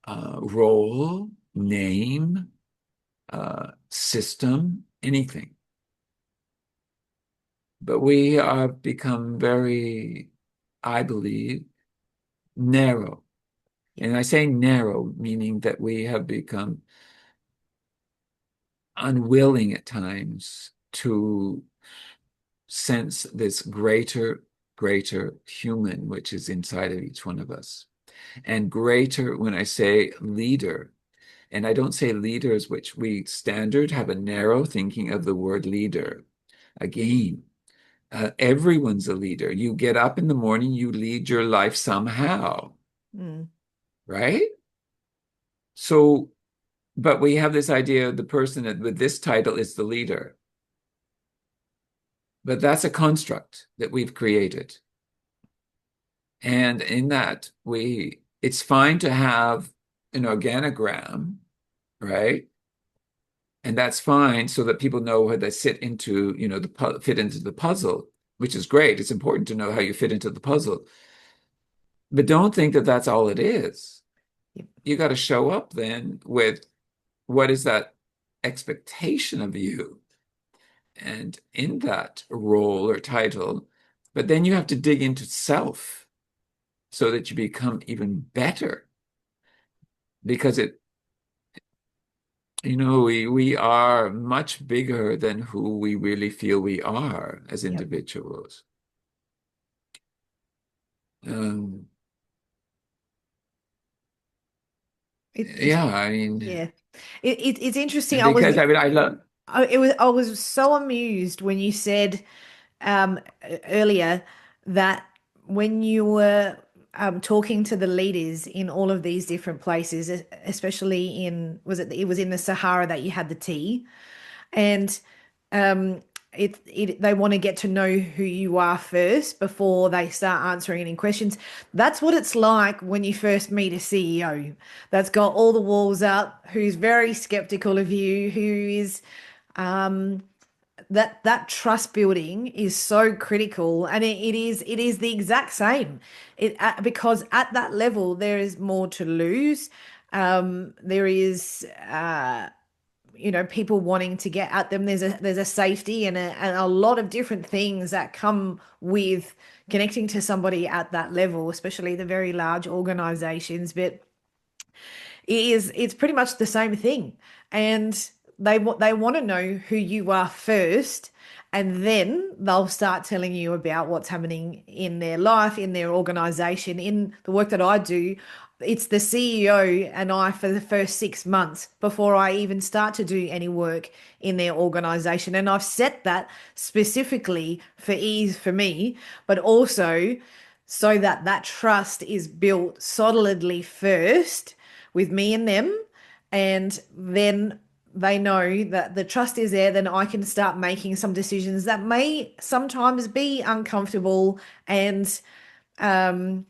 Speaker 2: role, name, system, anything. But we have become very, I believe, narrow.
Speaker 1: Yep.
Speaker 2: And I say narrow, meaning that we have become unwilling at times to sense this greater human which is inside of each one of us. And greater, when I say leader, and I don't say leaders, which we standard have a narrow thinking of the word leader. Again, everyone's a leader. You get up in the morning, you lead your life somehow,
Speaker 1: Mm.
Speaker 2: right? So, but we have this idea of the person with this title is the leader. But that's a construct that we've created. And in that, it's fine to have an organogram, right? And that's fine so that people know how they fit into, fit into the puzzle, which is great. It's important to know how you fit into the puzzle. But don't think that that's all it is.
Speaker 1: Yep.
Speaker 2: You got to show up then with what is that expectation of you, and in that role or title. But then you have to dig into self so that you become even better, because we are much bigger than who we really feel we are as
Speaker 1: Yep.
Speaker 2: individuals. Um,
Speaker 1: It's
Speaker 2: yeah, I mean,
Speaker 1: yeah. It's interesting.
Speaker 2: because I love,
Speaker 1: I was so amused when you said earlier that when you were talking to the leaders in all of these different places, especially it was in the Sahara that you had the tea, and they want to get to know who you are first before they start answering any questions. That's what it's like when you first meet a CEO that's got all the walls up, who's very skeptical of you, who is um, that trust building is so critical, and it is the exact same. Because at that level there is more to lose. There is people wanting to get at them. There's a safety and a lot of different things that come with connecting to somebody at that level, especially the very large organizations. But it's pretty much the same thing, and they want to know who you are first, and then they'll start telling you about what's happening in their life, in their organization. In the work that I do, it's the CEO and I for the first 6 months before I even start to do any work in their organization. And I've set that specifically for ease for me, but also so that that trust is built solidly first with me and them. And then they know that the trust is there, then I can start making some decisions that may sometimes be uncomfortable. And um,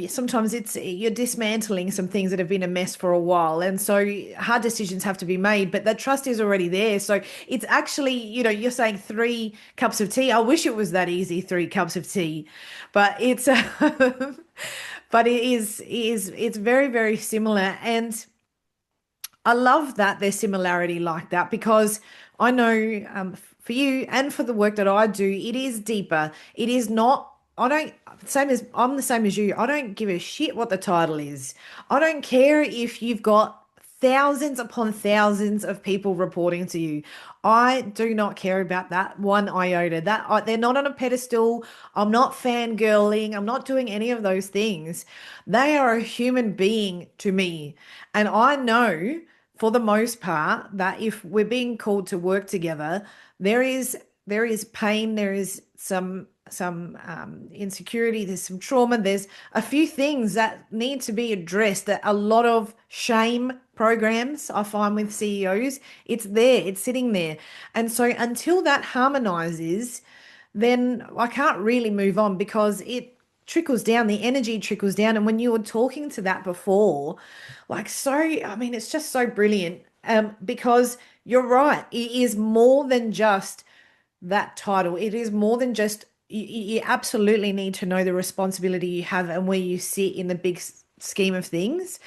Speaker 1: sometimes you're dismantling some things that have been a mess for a while. And so hard decisions have to be made, but that trust is already there. So it's actually, you're saying 3 cups of tea. I wish it was that easy, 3 cups of tea, but but it's very, very similar. And I love that there's similarity like that, because I know for you and for the work that I do, it is deeper. It is not, I don't, same as I'm the same as you. I don't give a shit what the title is. I don't care if you've got thousands upon thousands of people reporting to you. I do not care about that one iota. They're not on a pedestal. I'm not fangirling. I'm not doing any of those things. They are a human being to me. And I know for the most part that if we're being called to work together, there is pain, there is some insecurity, there's some trauma, there's a few things that need to be addressed. That a lot of shame programs I find with CEOs, it's there, it's sitting there. And so until that harmonizes, then I can't really move on, because it trickles down, the energy trickles down. And when you were talking to that before, I mean, it's just so brilliant. Because you're right, it is more than just that title. It is more than just, you absolutely need to know the responsibility you have and where you sit in the big scheme of things,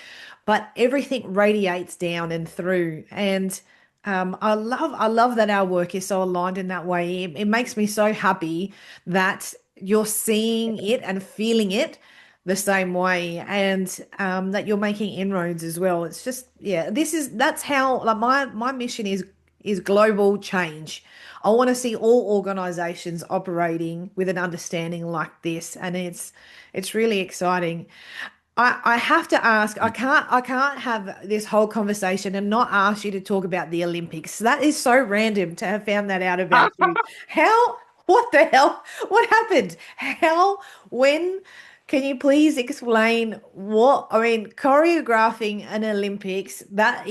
Speaker 1: but everything radiates down and through. And I love that our work is so aligned in that way. It makes me so happy that you're seeing it and feeling it the same way, and that you're making inroads as well. It's just, yeah, that's how, like, my mission is global change. I want to see all organizations operating with an understanding like this, and it's really exciting. I have to ask, I can't have this whole conversation and not ask you to talk about the Olympics. That is so random to have found that out about you. How, what the hell? What happened? How, when, can you please explain what, I mean, choreographing an Olympics, I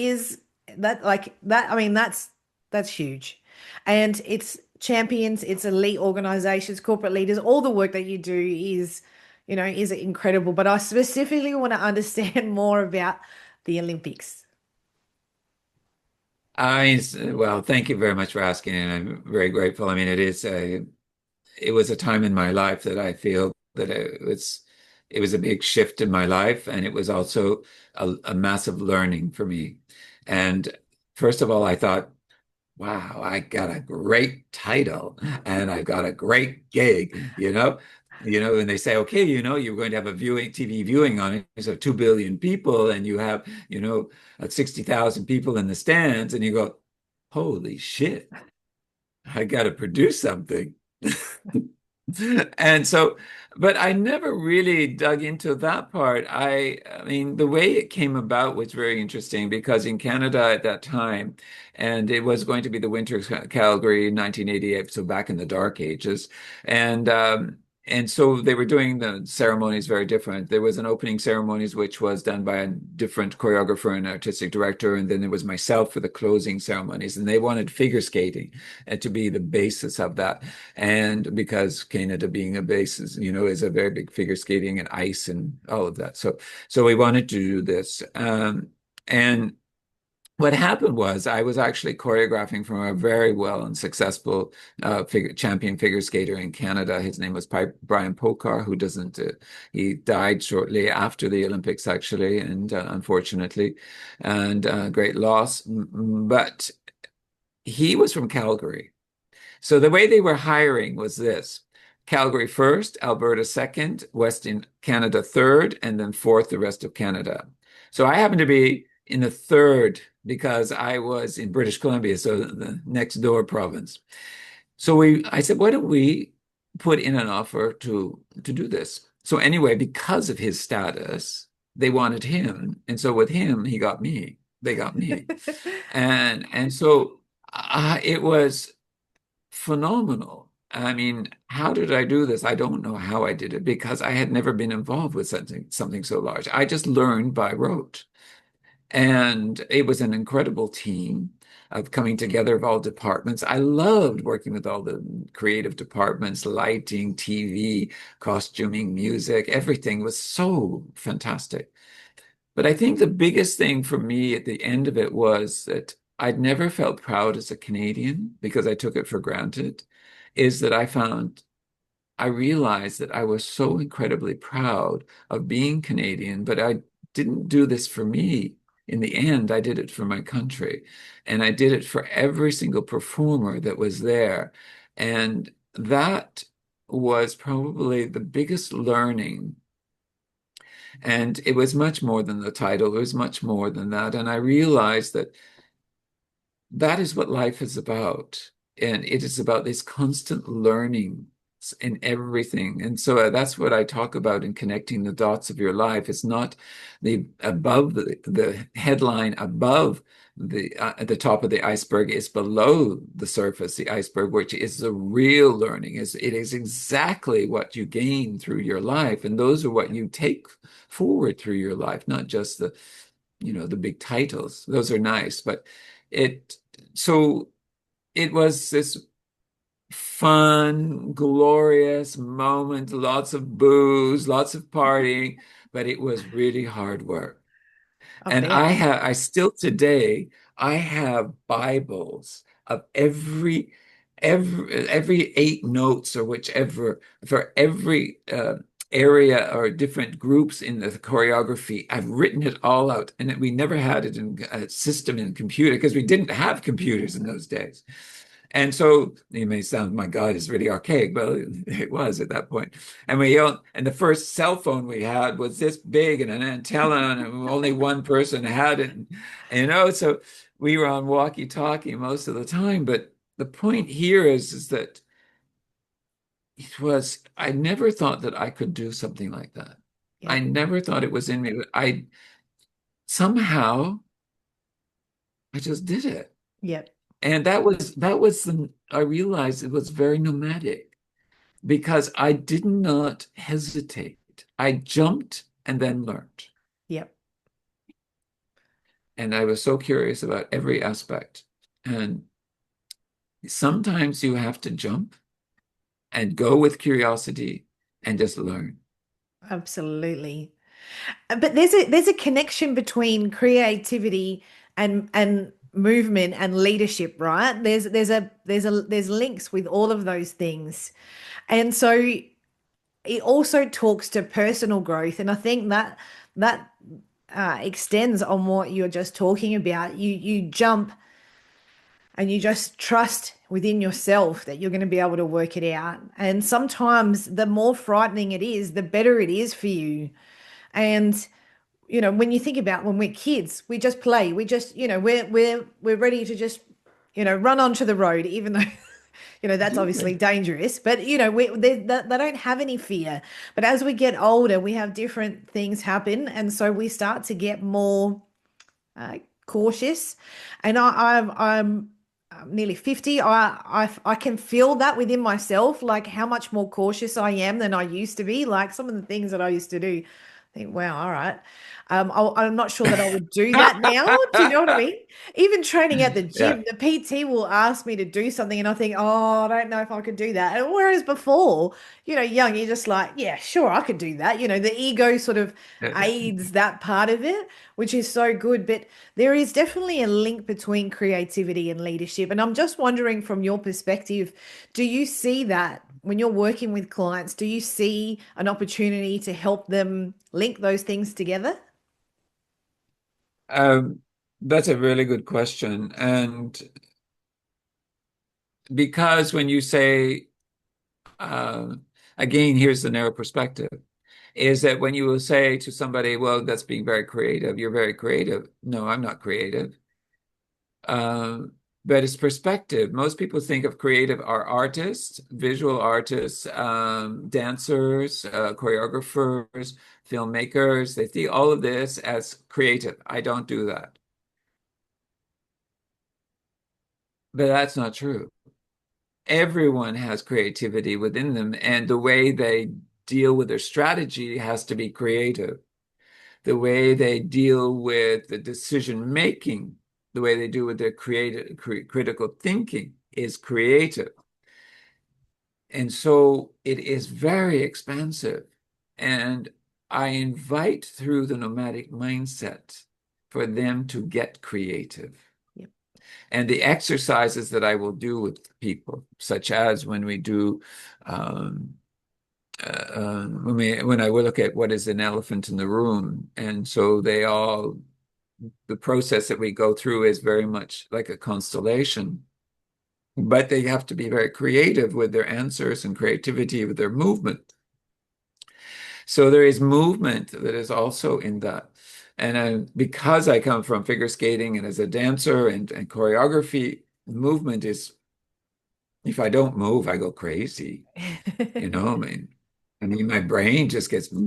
Speaker 1: mean, that's huge. And it's champions, it's elite organizations, corporate leaders, all the work that you do is incredible. But I specifically want to understand more about the Olympics.
Speaker 2: Well, thank you very much for asking, and I'm very grateful. I mean, it was a time in my life that I feel that it was a big shift in my life, and it was also a massive learning for me. And first of all, I thought, wow, I got a great title and I got a great gig, and they say, okay, you're going to have a TV viewing on it of 2 billion people, and you have, 60,000 people in the stands, and you go, holy shit, I got to produce something. And so, but I never really dug into that part. I mean, the way it came about was very interesting, because in Canada at that time, and it was going to be the Winter Calgary in 1988, so back in the dark ages, and and so they were doing the ceremonies very different. There was an opening ceremonies which was done by a different choreographer and artistic director, and then there was myself for the closing ceremonies. And they wanted figure skating to be the basis of that. And because Canada being a basis, is a very big figure skating and ice and all of that. So we wanted to do this. And what happened was I was actually choreographing from a very well and successful champion figure skater in Canada. His name was Brian Pokar, who doesn't, he died shortly after the Olympics, actually, and unfortunately, and great loss. But he was from Calgary. So the way they were hiring was this: Calgary first, Alberta second, Western Canada third, and then fourth, the rest of Canada. So I happened to be in the third because I was in British Columbia, so the next door province. I said, why don't we put in an offer to do this? So anyway, because of his status, they wanted him, and so with him, he got me. They got me, and so it was phenomenal. I mean, how did I do this? I don't know how I did it because I had never been involved with something so large. I just learned by rote. And it was an incredible team of coming together of all departments. I loved working with all the creative departments, lighting, TV, costuming, music, everything was so fantastic. But I think the biggest thing for me at the end of it was that I'd never felt proud as a Canadian because I took it for granted, is that I realized that I was so incredibly proud of being Canadian, but I didn't do this for me. In the end, I did it for my country, and I did it for every single performer that was there. And that was probably the biggest learning. And it was much more than the title, it was much more than that. And I realized that that is what life is about. And it is about this constant learning in everything. And so that's what I talk about in connecting the dots of your life. It's not the headline above the at the top of the iceberg. It's below the surface, the iceberg, which is the real learning. It is exactly what you gain through your life. And those are what you take forward through your life, not just the big titles. Those are nice, but it so it was this fun, glorious moment, lots of booze, lots of partying, but it was really hard work.
Speaker 1: I
Speaker 2: And
Speaker 1: bet.
Speaker 2: I still today, I have Bibles of every 8 notes or whichever for every area or different groups in the choreography. I've written it all out, and we never had it in a system in computer because we didn't have computers in those days. And so you may sound, my God, it's really archaic, but it was at that point. And the first cell phone we had was this big and an antenna, and only one person had it. So we were on walkie-talkie most of the time. But the point here is that I never thought that I could do something like that. I
Speaker 1: Yep.
Speaker 2: never thought it was in me. Somehow I just did it.
Speaker 1: Yep.
Speaker 2: And I realized it was very nomadic because I did not hesitate. I jumped and then learned.
Speaker 1: Yep.
Speaker 2: And I was so curious about every aspect. And sometimes you have to jump and go with curiosity and just learn.
Speaker 1: Absolutely. But there's a connection between creativity and movement and leadership, right? There's links with all of those things. And so it also talks to personal growth. And I think that extends on what you're just talking about. You jump and you just trust within yourself that you're going to be able to work it out. And sometimes the more frightening it is, the better it is for you. And when you think about when we're kids, we just play. We just, we're ready to just, run onto the road, even though, that's obviously
Speaker 2: Absolutely.
Speaker 1: dangerous. But they don't have any fear. But as we get older, we have different things happen, and so we start to get more cautious. And I'm nearly 50, I can feel that within myself, like how much more cautious I am than I used to be. Like some of the things that I used to do, I think, wow, all right. I'm not sure that I would do that now. Do you know what I mean? Even training at the
Speaker 2: Yeah.
Speaker 1: gym, the PT will ask me to do something, and I think, oh, I don't know if I could do that. And whereas before, young, you're just like, yeah, sure, I could do that. The ego sort of aids that part of it, which is so good. But there is definitely a link between creativity and leadership. And I'm just wondering from your perspective, do you see that when you're working with clients, do you see an opportunity to help them link those things together?
Speaker 2: Um, that's a really good question. And because when you say, uh, again, here's the narrow perspective, is that when you will say to somebody, well, that's being very creative, you're very creative. No, I'm not creative. Um, but it's perspective. Most people think of creative are artists, visual artists, dancers, choreographers, filmmakers. They see all of this as creative. I don't do that. But that's not true. Everyone has creativity within them, and the way they deal with their strategy has to be creative. The way they deal with the decision making, the way they do with their critical thinking is creative. And so it is very expansive. And I invite through the nomadic mindset for them to get creative.
Speaker 1: Yep.
Speaker 2: And the exercises that I will do with people, such as when we do um, when I will look at what is an elephant in the room, and so the process that we go through is very much like a constellation, but they have to be very creative with their answers and creativity with their movement. So there is movement that is also in that. And because I come from figure skating and as a dancer and choreography, movement is, if I don't move, I go crazy. I mean, my brain just gets, I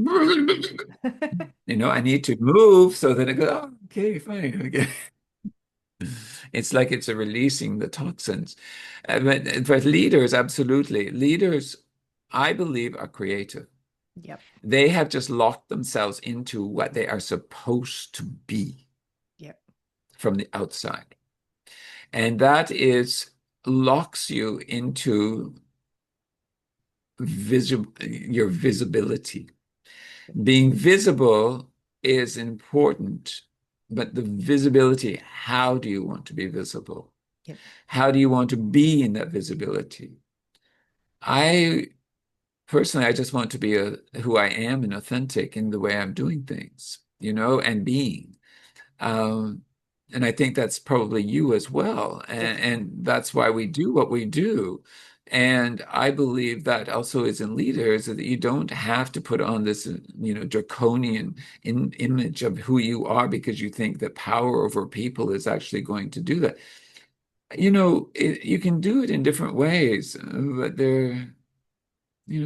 Speaker 2: need to move so that I go, oh, okay, fine. Okay. It's like it's a releasing the toxins. But leaders, absolutely. Leaders, I believe, are creative.
Speaker 1: Yep.
Speaker 2: They have just locked themselves into what they are supposed to be
Speaker 1: Yep.
Speaker 2: from the outside. And that is locks you into your visibility. Being visible is important, but the visibility, how do you want to be visible?
Speaker 1: Yep.
Speaker 2: How do you want to be in that visibility? I personally, I just want to be who I am and authentic in the way I'm doing things, and being. Um, and I think that's probably you as well.
Speaker 1: Definitely.
Speaker 2: And that's why we do what we do. And I believe that also is in leaders that you don't have to put on this, draconian image of who you are because you think that power over people is actually going to do that. You can do it in different ways, but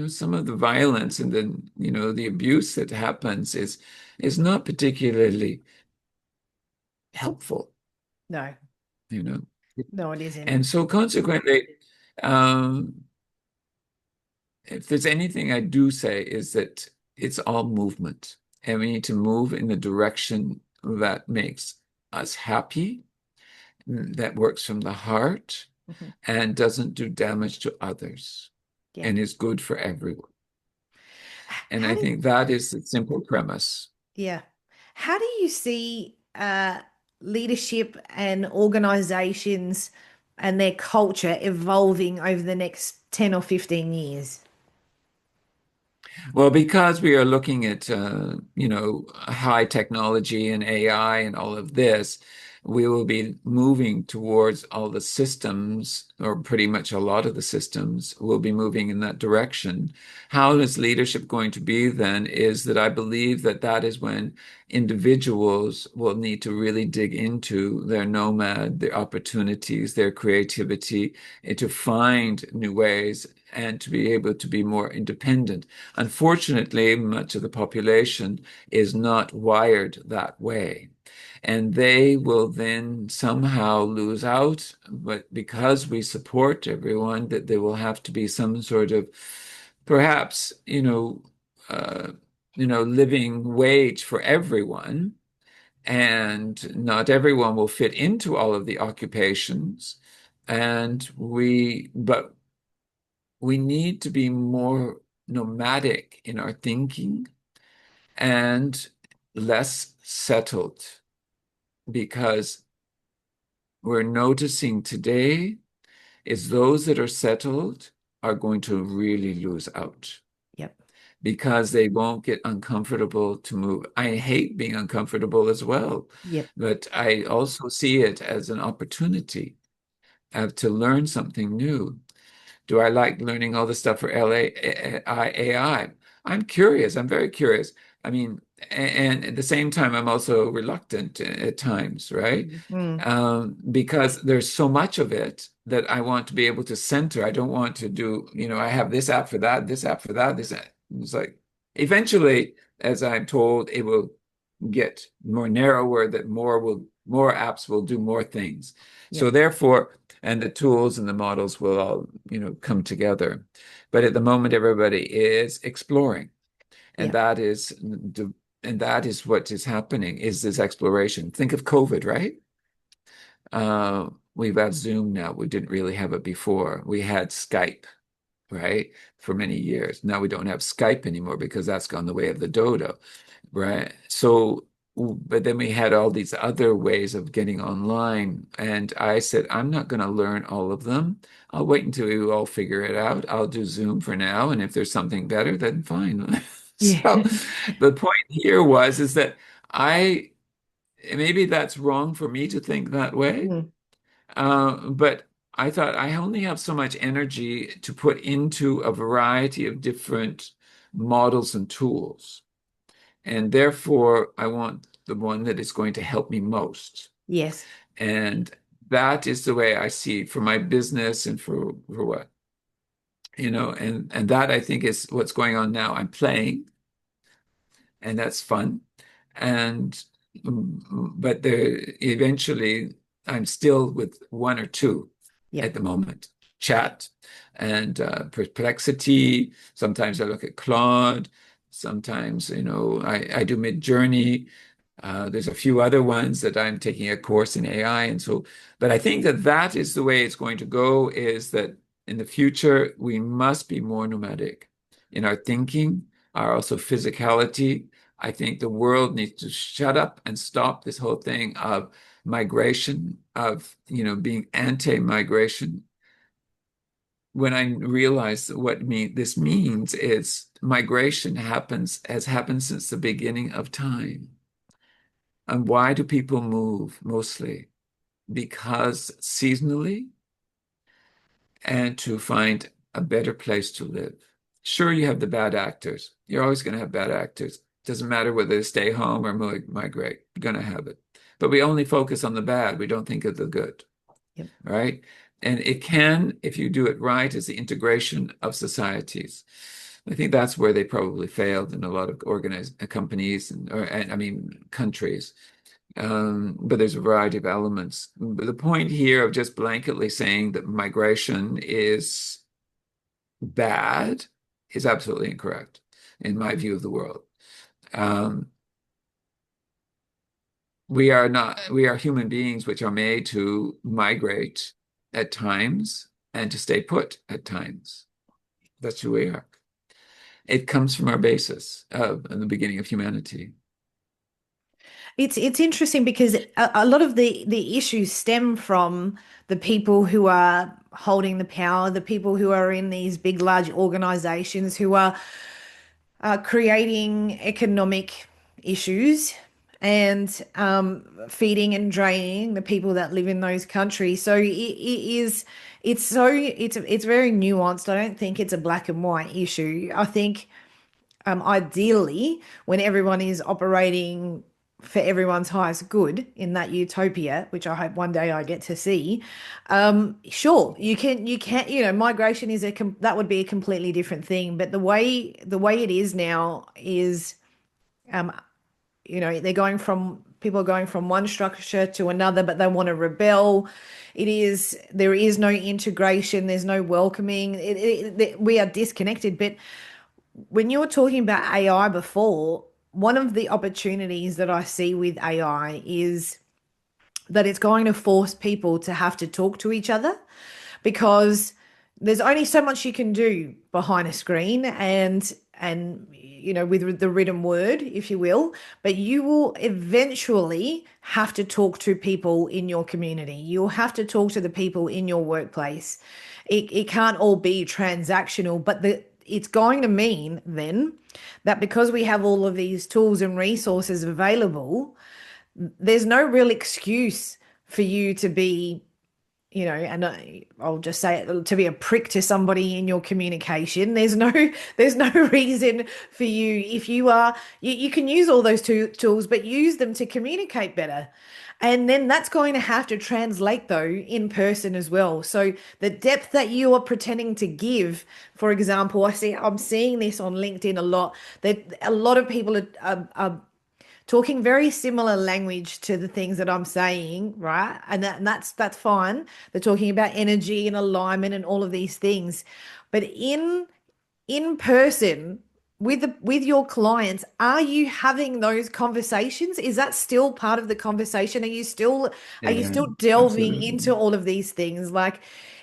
Speaker 2: some of the violence and the abuse that happens is not particularly helpful,
Speaker 1: No,
Speaker 2: you know.
Speaker 1: no, it isn't.
Speaker 2: And so consequently, um, if there's anything I do say is that it's all movement, and we need to move in the direction that makes us happy, that works from the heart,
Speaker 1: Mhm.
Speaker 2: and doesn't do damage to others,
Speaker 1: Yeah.
Speaker 2: and is good for everyone. And
Speaker 1: How
Speaker 2: I
Speaker 1: do
Speaker 2: think that is the simple premise.
Speaker 1: Yeah. How do you see leadership and organizations and their culture evolving over the next 10 or 15 years?
Speaker 2: Well, because we are looking at high technology and AI and all of this, we will be moving towards all the systems, or pretty much a lot of the systems will be moving in that direction. How is leadership going to be then? Is that I believe that that is when individuals will need to really dig into their nomad, their opportunities, their creativity, and to find new ways and to be able to be more independent. Unfortunately, much of the population is not wired that way. And they will then somehow lose out, but because we support everyone, that there will have to be some sort of perhaps, living wage for everyone, and not everyone will fit into all of the occupations. But we need to be more nomadic in our thinking and less settled, because we're noticing today is those that are settled are going to really lose out
Speaker 1: Yep.
Speaker 2: because they won't get uncomfortable to move. I hate being uncomfortable as well,
Speaker 1: Yep.
Speaker 2: but I also see it as an opportunity to learn something new. Do I like learning all the stuff for AI? I'm curious. I'm very curious. I mean, and at the same time, I'm also reluctant at times, right?
Speaker 1: Mm.
Speaker 2: Because there's so much of it that I want to be able to center. I don't want to do, I have this app for that, this app for that, this app. It's like eventually, as I'm told, it will get more narrower, that more apps will do more things. So
Speaker 1: Yep.
Speaker 2: therefore, and the tools and the models will all, come together. But at the moment, everybody is exploring, and
Speaker 1: Yep.
Speaker 2: that is what is happening, is this exploration. Think of COVID, right? We've got Zoom now. We didn't really have it before. We had Skype, right? For many years. Now we don't have Skype anymore because that's gone the way of the dodo. Right. So, but then we had all these other ways of getting online. And I said, I'm not going to learn all of them. I'll wait until you all figure it out. I'll do Zoom for now. And if there's something better, then fine. So
Speaker 1: Yeah.
Speaker 2: the point here is that I, maybe that's wrong for me to think that way.
Speaker 1: Mm.
Speaker 2: But I thought I only have so much energy to put into a variety of different models and tools. And therefore, I want the one that is going to help me most.
Speaker 1: Yes.
Speaker 2: And that is the way I see it for my business and for what, and that I think is what's going on now. I'm playing, and that's fun. And but there eventually I'm still with one or two
Speaker 1: Yep.
Speaker 2: at the moment. Chat and Perplexity. Sometimes I look at Claude. Sometimes, I do Mid-Journey. There's a few other ones that I'm taking a course in AI. And so, but I think that that is the way it's going to go, is that in the future, we must be more nomadic in our thinking, our also physicality. I think the world needs to shut up and stop this whole thing of migration, of, being anti-migration. When I realized what this means is migration has happened since the beginning of time. And why do people move mostly? Because seasonally, and to find a better place to live. Sure, you have the bad actors. You're always going to have bad actors. Doesn't matter whether they stay home or migrate. You're going to have it. But we only focus on the bad. We don't think of the good,
Speaker 1: Yep.
Speaker 2: right? And it can, if you do it right, is the integration of societies. I think that's where they probably failed in a lot of organized companies and I mean countries. But there's a variety of elements. But the point here of just blanketly saying that migration is bad is absolutely incorrect in my view of the world. Um, we are human beings which are made to migrate at times and to stay put at times. That's who we are. It comes from our basis of in the beginning of humanity.
Speaker 1: It's interesting because a lot of the issues stem from the people who are holding the power, the people who are in these big, large organizations who are creating economic issues and feeding and draining the people that live in those countries. So it's very nuanced. I don't think it's a black and white issue. I think ideally, when everyone is operating for everyone's highest good in that utopia, which I hope one day I get to see, sure, migration is that would be a completely different thing. But the way it is now is, um, they're going from People are going from one structure to another, but they want to rebel. There is no integration, there's no welcoming. We are disconnected. But when you were talking about AI before, one of the opportunities that I see with AI is that it's going to force people to have to talk to each other because there's only so much you can do behind a screen and with the written word, if you will, but you will eventually have to talk to people in your community. You'll have to talk to the people in your workplace. It can't all be transactional, but it's going to mean then that because we have all of these tools and resources available, there's no real excuse for you to be, and I'll just say it, to be a prick to somebody in your communication. There's no reason for you if you are, you can use all those tools, but use them to communicate better. And then that's going to have to translate though in person as well. So the depth that you are pretending to give, for example, I'm seeing this on LinkedIn a lot, that a lot of people are talking very similar language to the things that I'm saying, right? And that's fine. They're talking about energy and alignment and all of these things. But in person with your clients, are you having those conversations? Is that still part of the conversation? Are you still
Speaker 2: Yeah,
Speaker 1: delving
Speaker 2: absolutely.
Speaker 1: into all of these things? Like,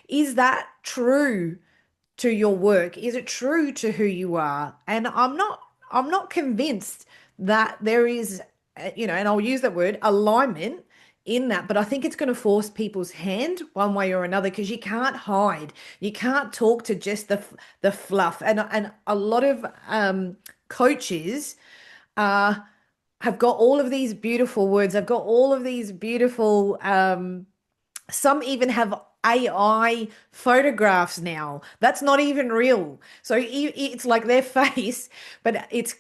Speaker 1: is that true to your work? Is it true to who you are? And I'm not convinced that there is, and I'll use that word, alignment in that, but I think it's going to force people's hand one way or another because you can't hide. You can't talk to just the fluff. And a lot of coaches uh have got all of these beautiful words. I've got all of these beautiful some even have AI photographs now. That's not even real. So it's like their face, but it's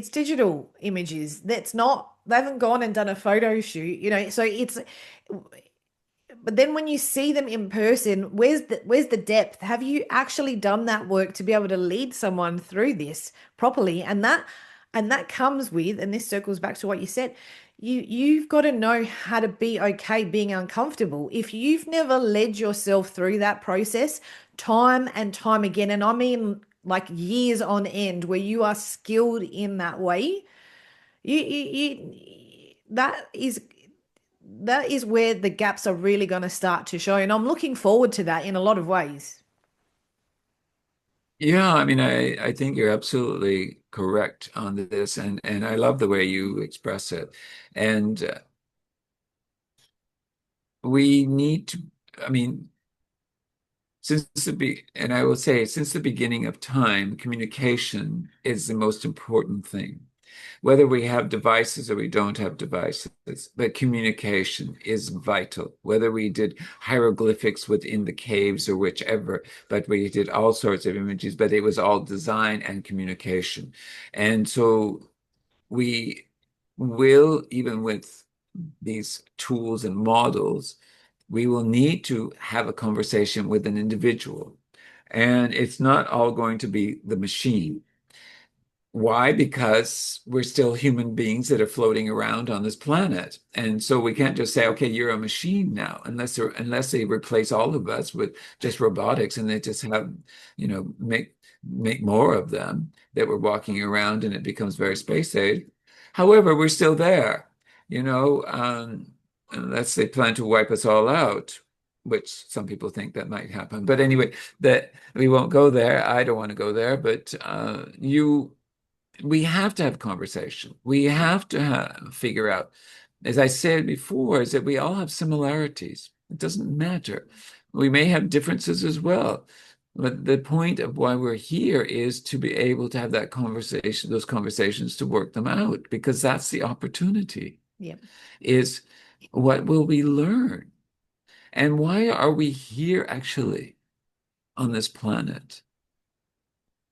Speaker 1: digital images. That's not, they haven't gone and done a photo shoot, so it's, but then when you see them in person, where's the depth? Have you actually done that work to be able to lead someone through this properly? And that comes with, and this circles back to what you said, you've got to know how to be okay being uncomfortable. If you've never led yourself through that process time and time again, and I mean like years on end, where you are skilled in that way, that is where the gaps are really going to start to show. And I'm looking forward to that in a lot of ways.
Speaker 2: Yeah, I mean, I think you're absolutely correct on this, and I love the way you express it. And we need to, I mean, and I will say, since the beginning of time, communication is the most important thing. Whether we have devices or we don't have devices, but communication is vital. Whether we did hieroglyphics within the caves or whichever, but we did all sorts of images, but it was all design and communication. And so we will, even with these tools and models, we will need to have a conversation with an individual. And it's not all going to be the machine. Why? Because we're still human beings that are floating around on this planet. And so we can't just say, okay, you're a machine now, unless they replace all of us with just robotics and they just have, make more of them that we're walking around and it becomes very space age. However, we're still there, you know, unless they plan to wipe us all out, which some people think that might happen. But anyway, that we won't go there. I don't want to go there, but we have to have conversation. We have to figure out, as I said before, is that we all have similarities. It doesn't matter. We may have differences as well. But the point of why we're here is to be able to have that conversation, those conversations to work them out, because that's the opportunity,
Speaker 1: Yeah.
Speaker 2: is what will we learn? And why are we here actually on this planet?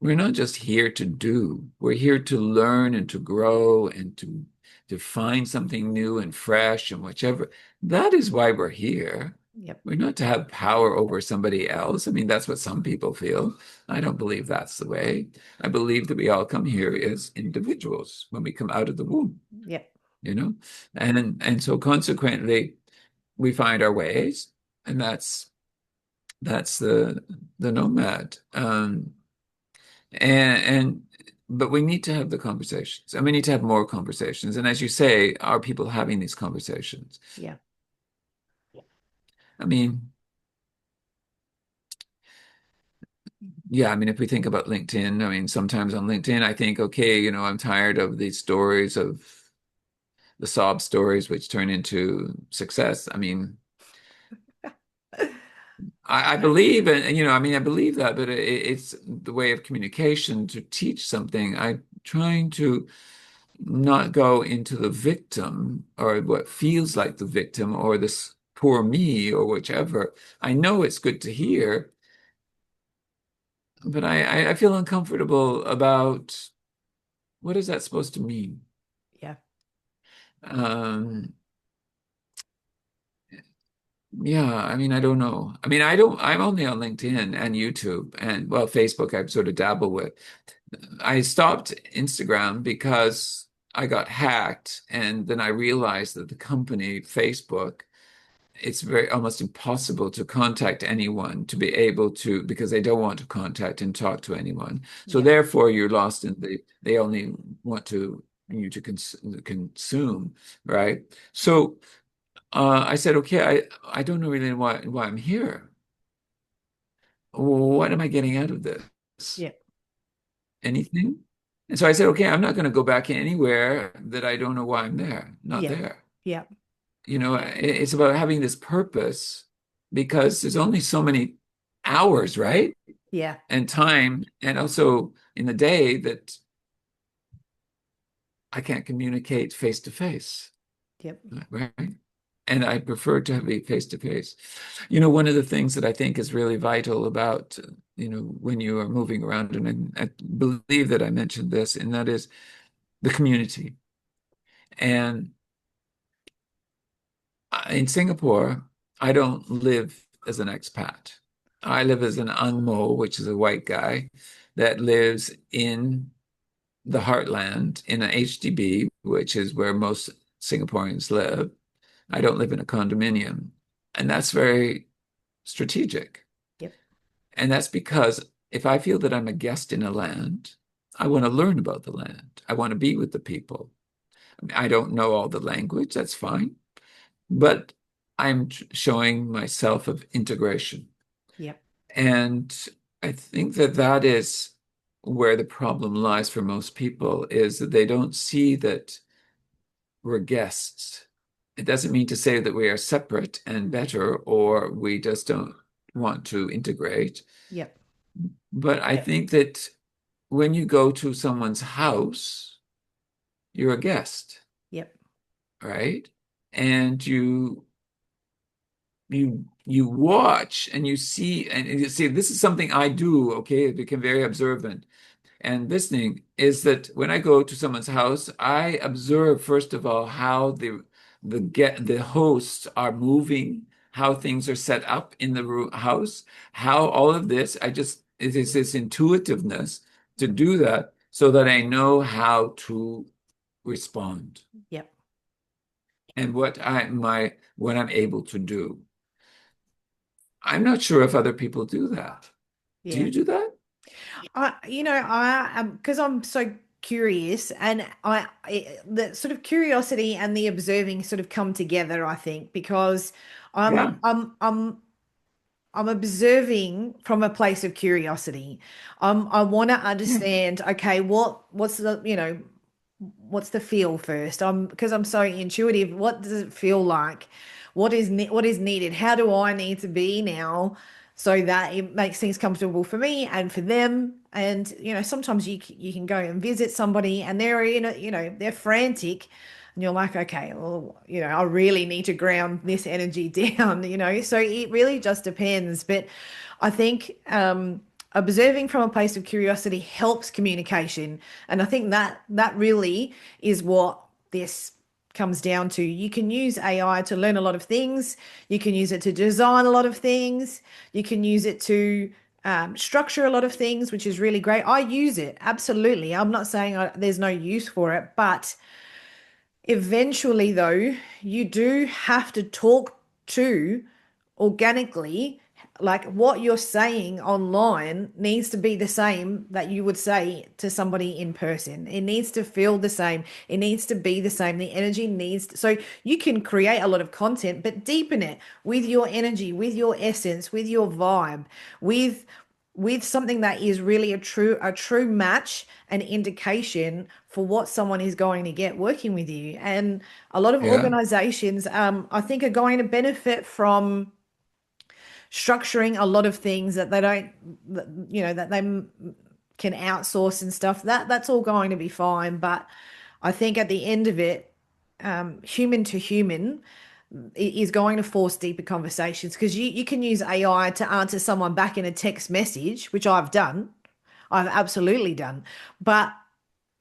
Speaker 2: We're not just here to do. We're here to learn and to grow and to find something new and fresh and whichever. That is why we're here.
Speaker 1: Yep.
Speaker 2: We're not to have power over somebody else. I mean, that's what some people feel. I don't believe that's the way. I believe that we all come here as individuals when we come out of the womb.
Speaker 1: Yep.
Speaker 2: you know? And so consequently, we find our ways, and that's the nomad. And but we need to have the conversations, and we need to have more conversations. And as you say, are people having these conversations?
Speaker 1: Yeah.
Speaker 2: I mean, yeah, I mean, if we think about LinkedIn, I mean, sometimes on LinkedIn, I think, okay, I'm tired of these stories of the sob stories, which turn into success. I mean, I believe, and I mean, I believe that, but it's the way of communication to teach something. I'm trying to not go into the victim or what feels like the victim or this poor me or whichever. I know it's good to hear, but I feel uncomfortable about what is that supposed to mean?
Speaker 1: Yeah.
Speaker 2: Um, yeah, I mean, I don't know. I mean, I'm only on LinkedIn and YouTube and well, Facebook, I've sort of dabbled with. I stopped Instagram because I got hacked, and then I realized that the company, Facebook, it's very almost impossible to contact anyone to be able to because they don't want to contact and talk to anyone. So
Speaker 1: Yep.
Speaker 2: therefore, you're lost in they only want to you to consume, right? So I said, okay, I don't know really why I'm here. What am I getting out of this?
Speaker 1: Yep.
Speaker 2: Anything? And so I said, okay, I'm not going to go back anywhere that I don't know why I'm there, not
Speaker 1: Yep.
Speaker 2: there.
Speaker 1: Yep.
Speaker 2: It's about having this purpose because there's only so many hours, right?
Speaker 1: Yeah.
Speaker 2: And time, and also in the day that I can't communicate face to face,
Speaker 1: Yep.
Speaker 2: right? And I prefer to be face to face. One of the things that I think is really vital about, when you are moving around, and I believe that I mentioned this, and that is the community. And in Singapore, I don't live as an expat. I live as an Ang Mo, which is a white guy that lives in the heartland in an HDB, which is where most Singaporeans live. I don't live in a condominium. And that's very strategic.
Speaker 1: Yep.
Speaker 2: And that's because if I feel that I'm a guest in a land, I want to learn about the land. I want to be with the people. I don't know all the language, that's fine. But I'm showing myself of integration.
Speaker 1: Yep.
Speaker 2: And I think that that is where the problem lies for most people is that they don't see that we're guests. It doesn't mean to say that we are separate and better or we just don't want to integrate.
Speaker 1: Yep.
Speaker 2: But I think that when you go to someone's house, you're a guest,
Speaker 1: Yep.
Speaker 2: right? And you watch and you see and you see this is something I do, okay? I become very observant and listening is that when I go to someone's house, I observe first of all how the hosts are moving, how things are set up in the house, how all of this. It is this intuitiveness to do that so that I know how to respond
Speaker 1: Yep.
Speaker 2: and what I'm able to do. I'm not sure if other people do that. Do
Speaker 1: Yeah.
Speaker 2: you do that?
Speaker 1: I am because I'm so curious, and the sort of curiosity and the observing sort of come together, I think, because I'm
Speaker 2: Yeah.
Speaker 1: I'm I'm I'm observing from a place of curiosity. I want to understand, okay, what's the feel first? Because I'm so intuitive. What does it feel like? What is needed? How do I need to be now so that it makes things comfortable for me and for them? And sometimes you can go and visit somebody and they're they're frantic, and you're like, okay, well, I really need to ground this energy down. So it really just depends. But I think observing from a place of curiosity helps communication. And I think that really is what this comes down to. You can use AI to learn a lot of things. You can use it to design a lot of things. You can use it to structure a lot of things, which is really great. I use it, absolutely. I'm not saying there's no use for it, but Eventually, though, you do have to talk to organically, like what you're saying online needs to be the same that you would say to somebody in person. It needs to feel the same. It needs to be the same. The energy needs so you can create a lot of content, but deepen it with your energy, with your essence, with your vibe, with something that is really a true match and indication for what someone is going to get working with you. And a lot of
Speaker 2: Yeah,
Speaker 1: organizations, I think, are going to benefit from structuring a lot of things that they don't, that they can outsource and stuff. That's all going to be fine. But I think at the end of it, human to human is going to force deeper conversations because you can use AI to answer someone back in a text message, which I've done. I've absolutely done. But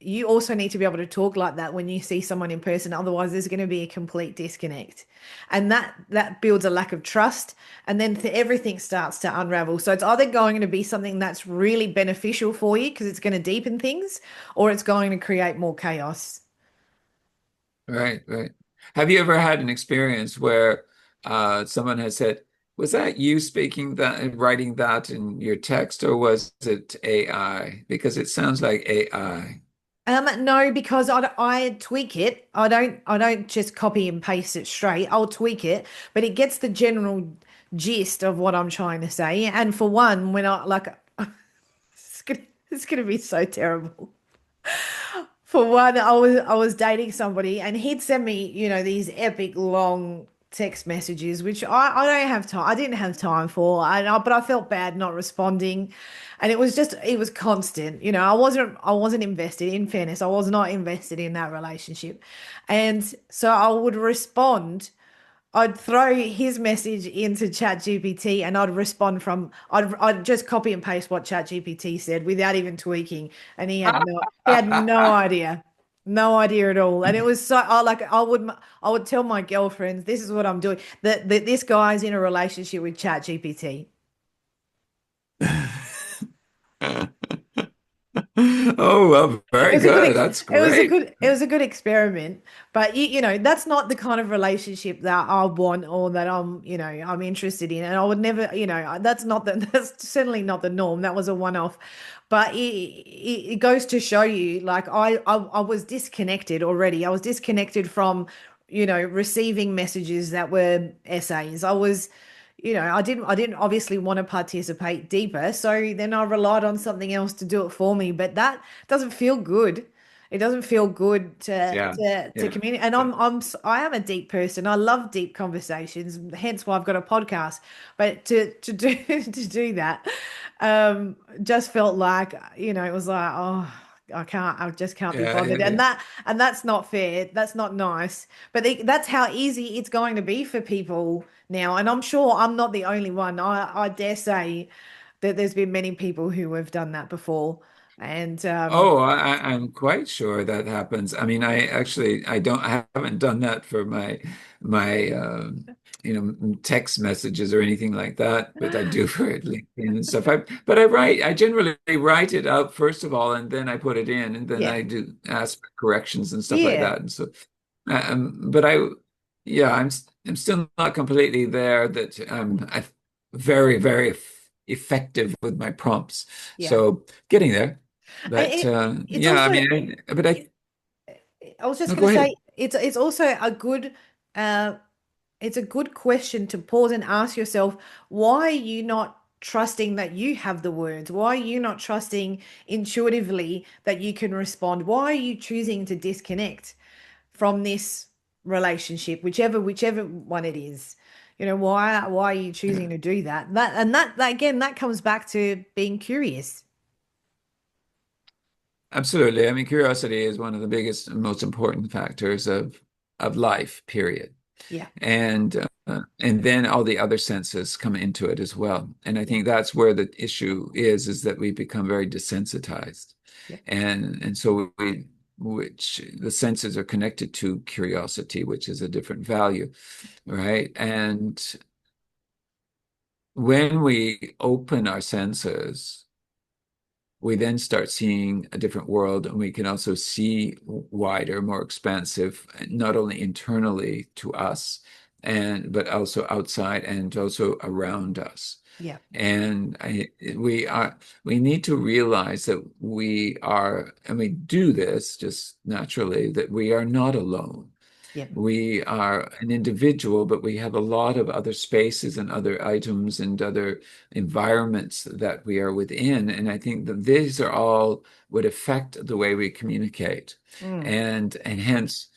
Speaker 1: you also need to be able to talk like that when you see someone in person. Otherwise, there's going to be a complete disconnect. And that builds a lack of trust. And then everything starts to unravel. So it's either going to be something that's really beneficial for you because it's going to deepen things, or it's going to create more chaos.
Speaker 2: right, right. Have you ever had an experience where someone has said, "Was that you speaking that and writing that in your text, or was it AI?" Because it sounds like AI.
Speaker 1: No, because I tweak it. I don't just copy and paste it straight. I'll tweak it, but it gets the general gist of what I'm trying to say. And for one, when I like it's gonna be so terrible. For one, I was dating somebody and he'd send me, these epic long text messages, which I don't have time. I didn't have time for, but I felt bad not responding. And it was constant. I wasn't invested. In fairness, I was not invested in that relationship. And so I would respond. I'd throw his message into ChatGPT and I'd just copy and paste what ChatGPT said without even tweaking. And he had no idea. No idea at all. And it was so I would tell my girlfriends, this is what I'm doing. That this guy's in a relationship with ChatGPT.
Speaker 2: Oh, well,
Speaker 1: It
Speaker 2: very
Speaker 1: was a good
Speaker 2: good.
Speaker 1: ex
Speaker 2: That's
Speaker 1: it was a
Speaker 2: great.
Speaker 1: good it was a good experiment, but that's not the kind of relationship that I want or that I'm interested in, and I would never, that's certainly not the norm. That was a one-off, but it goes to show you, like I was disconnected already. I was disconnected from, receiving messages that were essays. I didn't obviously want to participate deeper, so then I relied on something else to do it for me. But that doesn't feel good. It doesn't feel good to
Speaker 2: Yeah,
Speaker 1: to to
Speaker 2: yeah.
Speaker 1: communicate. And I am a deep person. I love deep conversations. Hence why I've got a podcast. But to do to do that, just felt like, it was like, oh. I just can't be
Speaker 2: Yeah,
Speaker 1: bothered.
Speaker 2: yeah,
Speaker 1: And
Speaker 2: yeah.
Speaker 1: that's not fair. That's not nice. But that's how easy it's going to be for people now. And I'm sure I'm not the only one. I dare say that there's been many people who have done that before. And
Speaker 2: Oh, I'm quite sure that happens. I mean, I haven't done that for my text messages or anything like that, but I do for LinkedIn and stuff. But I generally write it out first of all, and then I put it in, and then
Speaker 1: yeah,
Speaker 2: I do ask for corrections and stuff like
Speaker 1: yeah,
Speaker 2: that. And so, but yeah, I'm still not completely there that I'm very, very effective with my prompts.
Speaker 1: yeah.
Speaker 2: So getting there.
Speaker 1: And
Speaker 2: But
Speaker 1: it's
Speaker 2: yeah, I
Speaker 1: also
Speaker 2: mean, but
Speaker 1: I was just
Speaker 2: no,
Speaker 1: going
Speaker 2: go
Speaker 1: to say
Speaker 2: ahead.
Speaker 1: it's also uh a good question to pause and ask yourself, why are you not trusting that you have the words? Why are you not trusting intuitively that you can respond? Why are you choosing to disconnect from this relationship, whichever one it is? Why are you
Speaker 2: Yeah,
Speaker 1: choosing to do that? That again, that comes back to being curious.
Speaker 2: absolutely. I mean, curiosity is one of the biggest and most important factors of life, period.
Speaker 1: Yeah,
Speaker 2: And then all the other senses come into it as well. And I
Speaker 1: yeah,
Speaker 2: think that's where the issue is that we become very desensitized.
Speaker 1: yeah.
Speaker 2: And so which the senses are connected to curiosity, which is a different value, right? And when we open our senses, we then start seeing a different world, and we can also see wider, more expansive, not only internally to us, and but also outside and also around us.
Speaker 1: Yeah.
Speaker 2: And we need to realize that we are, and we do this just naturally, that we are not alone.
Speaker 1: Yep.
Speaker 2: We are an individual, but we have a lot of other spaces and other items and other environments that we are within. And I think that these are all would affect the way we communicate.
Speaker 1: Mm.
Speaker 2: And hence,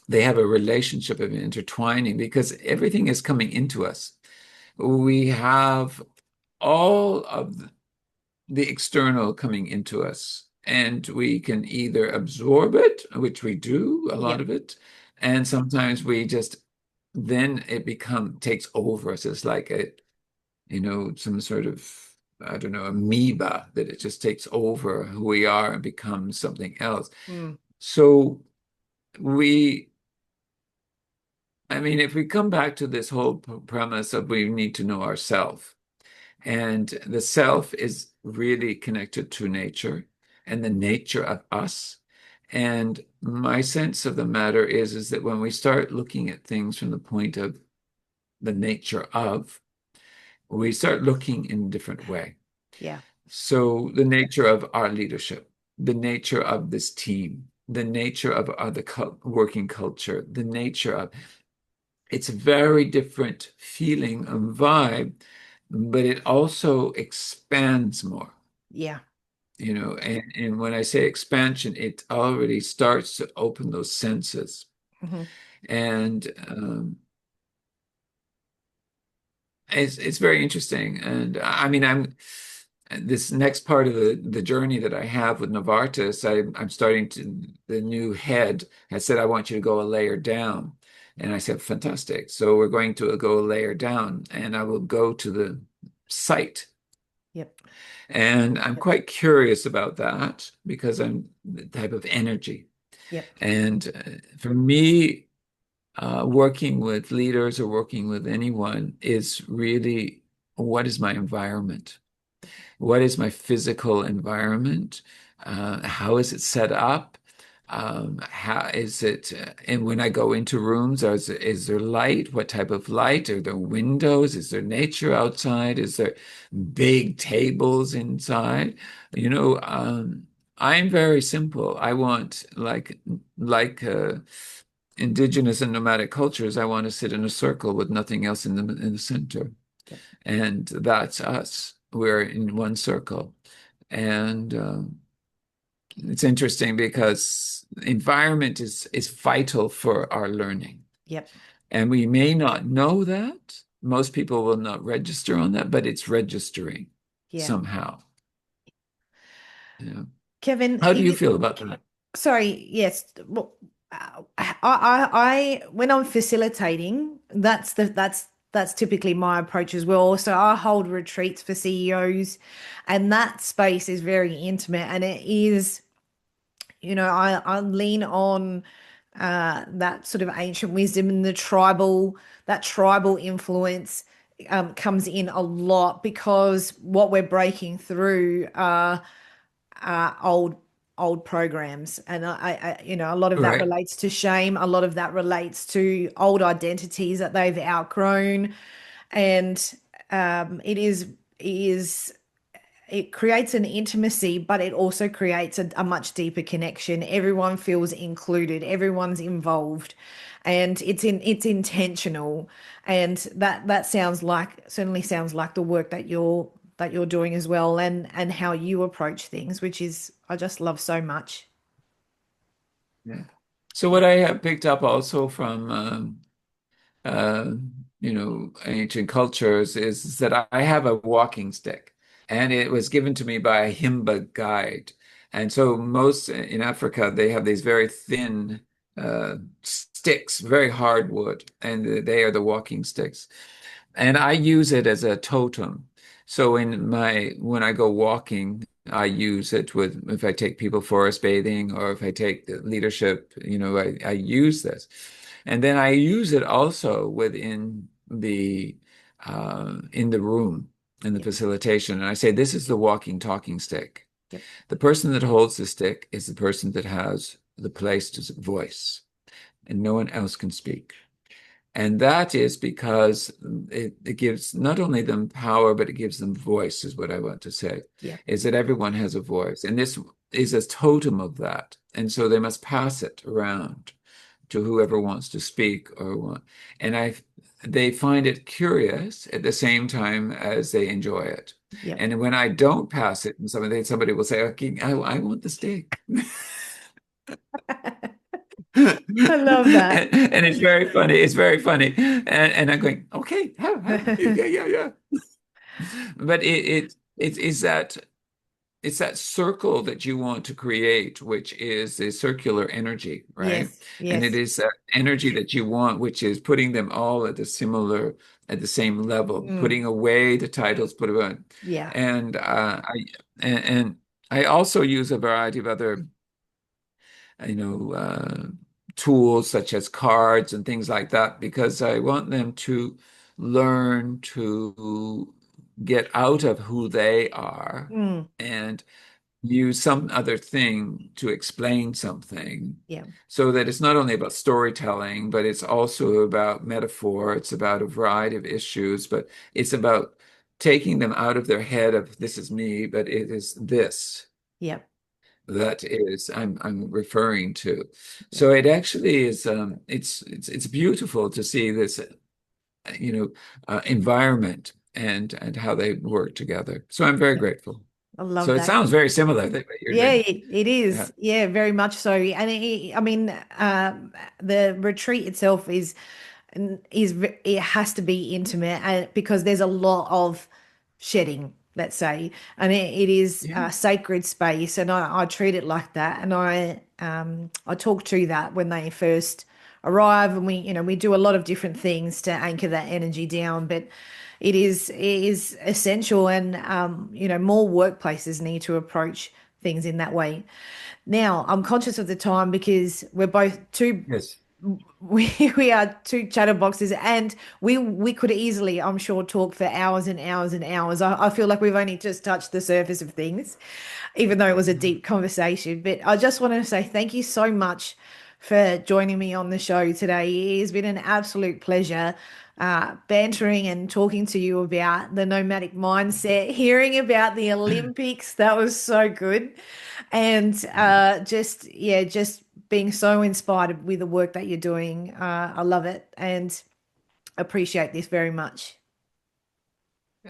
Speaker 2: they have a relationship of intertwining because everything is coming into us. We have all of the external coming into us, and we can either absorb it, which we do a lot
Speaker 1: Yep.
Speaker 2: of it, and sometimes we just then it become takes over us. It's like some sort of, I don't know, amoeba that it just takes over who we are and becomes something else.
Speaker 1: Mm.
Speaker 2: So we I mean, if we come back to this whole premise of we need to know ourselves, and the self is really connected to nature and the nature of us. And my sense of the matter is that when we start looking at things from the point of the nature of, we start looking in a different way.
Speaker 1: Yeah.
Speaker 2: So the nature of our leadership, the nature of this team, the nature of the working culture, the nature of it's a very different feeling and vibe, but it also expands more,
Speaker 1: Yeah.
Speaker 2: and when I say expansion, it already starts to open those senses.
Speaker 1: Hmm.
Speaker 2: And it's very interesting. And I mean, I'm this next part of the journey that I have with Novartis, I'm starting to, the new head has said, I want you to go a layer down. And I said, fantastic. So we're going to go a layer down, and I will go to the site.
Speaker 1: Yep.
Speaker 2: And I'm
Speaker 1: Yep.
Speaker 2: quite curious about that because I'm the type of energy.
Speaker 1: Yep.
Speaker 2: And for me, working with leaders or working with anyone is really, what is my environment? What is my physical environment? How is it set up? How is it? And when I go into rooms, is there light? What type of light? Are there windows? Is there nature outside? Is there big tables inside? You know, I'm very simple. I want like indigenous and nomadic cultures. I want to sit in a circle with nothing else in the center.
Speaker 1: Yep.
Speaker 2: And that's us. We're in one circle. And it's interesting because environment is vital for our learning.
Speaker 1: Yep.
Speaker 2: And we may not know that. Most people will not register on that, but it's registering
Speaker 1: Yeah.
Speaker 2: somehow. Yeah.
Speaker 1: Kevin,
Speaker 2: How do you feel about that?
Speaker 1: sorry, yes. Well, when I'm facilitating, that's typically my approach as well. So I hold retreats for CEOs, and that space is very intimate, and it is, I lean on that sort of ancient wisdom and that tribal influence comes in a lot because what we're breaking through old programs, and a lot of that
Speaker 2: Right.
Speaker 1: relates to shame, a lot of that relates to old identities that they've outgrown, and it is it creates an intimacy, but it also creates a much deeper connection. Everyone feels included, everyone's involved, and it's intentional. And that certainly sounds like the work that you're doing as well, and how you approach things, which is I just love so much.
Speaker 2: Yeah. So what I have picked up also from uh, ancient cultures is that I have a walking stick, and it was given to me by a Himba guide. And so most in Africa, they have these very thin sticks, very hard wood, and they are the walking sticks. And I use it as a totem. So when I go walking, I use it with if I take people forest bathing or if I take the leadership, I use this. And then I use it also within the in the room. in the
Speaker 1: Yep.
Speaker 2: facilitation. And I say, this is the walking, talking stick.
Speaker 1: Yep.
Speaker 2: The person that holds the stick is the person that has the place to voice, and no one else can speak. And that is because it gives not only them power, but it gives them voice, is what I want to say,
Speaker 1: Yep.
Speaker 2: is that everyone has a voice. And this is a totem of that. And so they must pass it around to whoever wants to speak or want. And they find it curious at the same time as they enjoy it.
Speaker 1: Yep.
Speaker 2: And when I don't pass it, and somebody will say, okay, I want the steak.
Speaker 1: I love that.
Speaker 2: And it's very funny. It's very funny. And I'm going, okay, yeah, yeah, yeah. But it's that circle that you want to create, which is a circular energy, right?
Speaker 1: Yes.
Speaker 2: And it
Speaker 1: Yes.
Speaker 2: is that energy that you want, which is putting them all at the same level,
Speaker 1: Mm.
Speaker 2: putting away the titles, put it on.
Speaker 1: Yeah.
Speaker 2: And and I also use a variety of other you know, tools such as cards and things like that, because I want them to learn to get out of who they are
Speaker 1: Mm.
Speaker 2: and use some other thing to explain something
Speaker 1: Yeah.
Speaker 2: so that it's not only about storytelling, but it's also about metaphor. It's about a variety of issues, but it's about taking them out of their head of this is me, but it is this
Speaker 1: Yep.
Speaker 2: that is I'm referring to.
Speaker 1: Yep.
Speaker 2: So it actually is it's beautiful to see this environment and how they work together. So I'm very
Speaker 1: Yep.
Speaker 2: grateful.
Speaker 1: I love
Speaker 2: So it
Speaker 1: that.
Speaker 2: sounds very similar to what you're
Speaker 1: Yeah,
Speaker 2: doing.
Speaker 1: it
Speaker 2: Yeah.
Speaker 1: is. Yeah, very much so. And I mean, the retreat itself it has to be intimate, and because there's a lot of shedding, let's say, and it is
Speaker 2: Yeah.
Speaker 1: a sacred space, and I treat it like that, and I talk to that when they first arrive, and we do a lot of different things to anchor that energy down, but it is essential, and more workplaces need to approach things in that way. Now, I'm conscious of the time because we're both two
Speaker 2: Yes.
Speaker 1: we are two chatterboxes, and we could easily, I'm sure, talk for hours and hours and hours. I feel like we've only just touched the surface of things, even though it was a deep conversation. But I just want to say thank you so much for joining me on the show today. It has been an absolute pleasure bantering and talking to you about the nomadic mindset, hearing about the Olympics. That was so good. And just being so inspired with the work that you're doing. I love it and appreciate this very much.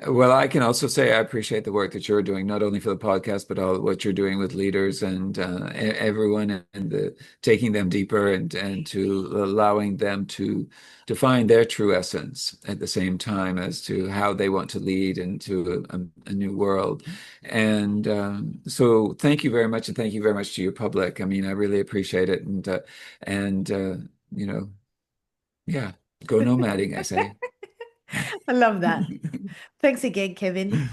Speaker 2: Well, I can also say I appreciate the work that you're doing, not only for the podcast, but all what you're doing with leaders and everyone, and taking them deeper and to allowing them to find their true essence at the same time as to how they want to lead into a new world. And so, thank you very much, and thank you very much to your public. I mean, I really appreciate it, and you know, yeah, go nomading, I say.
Speaker 1: I love that. Thanks again, Kevin.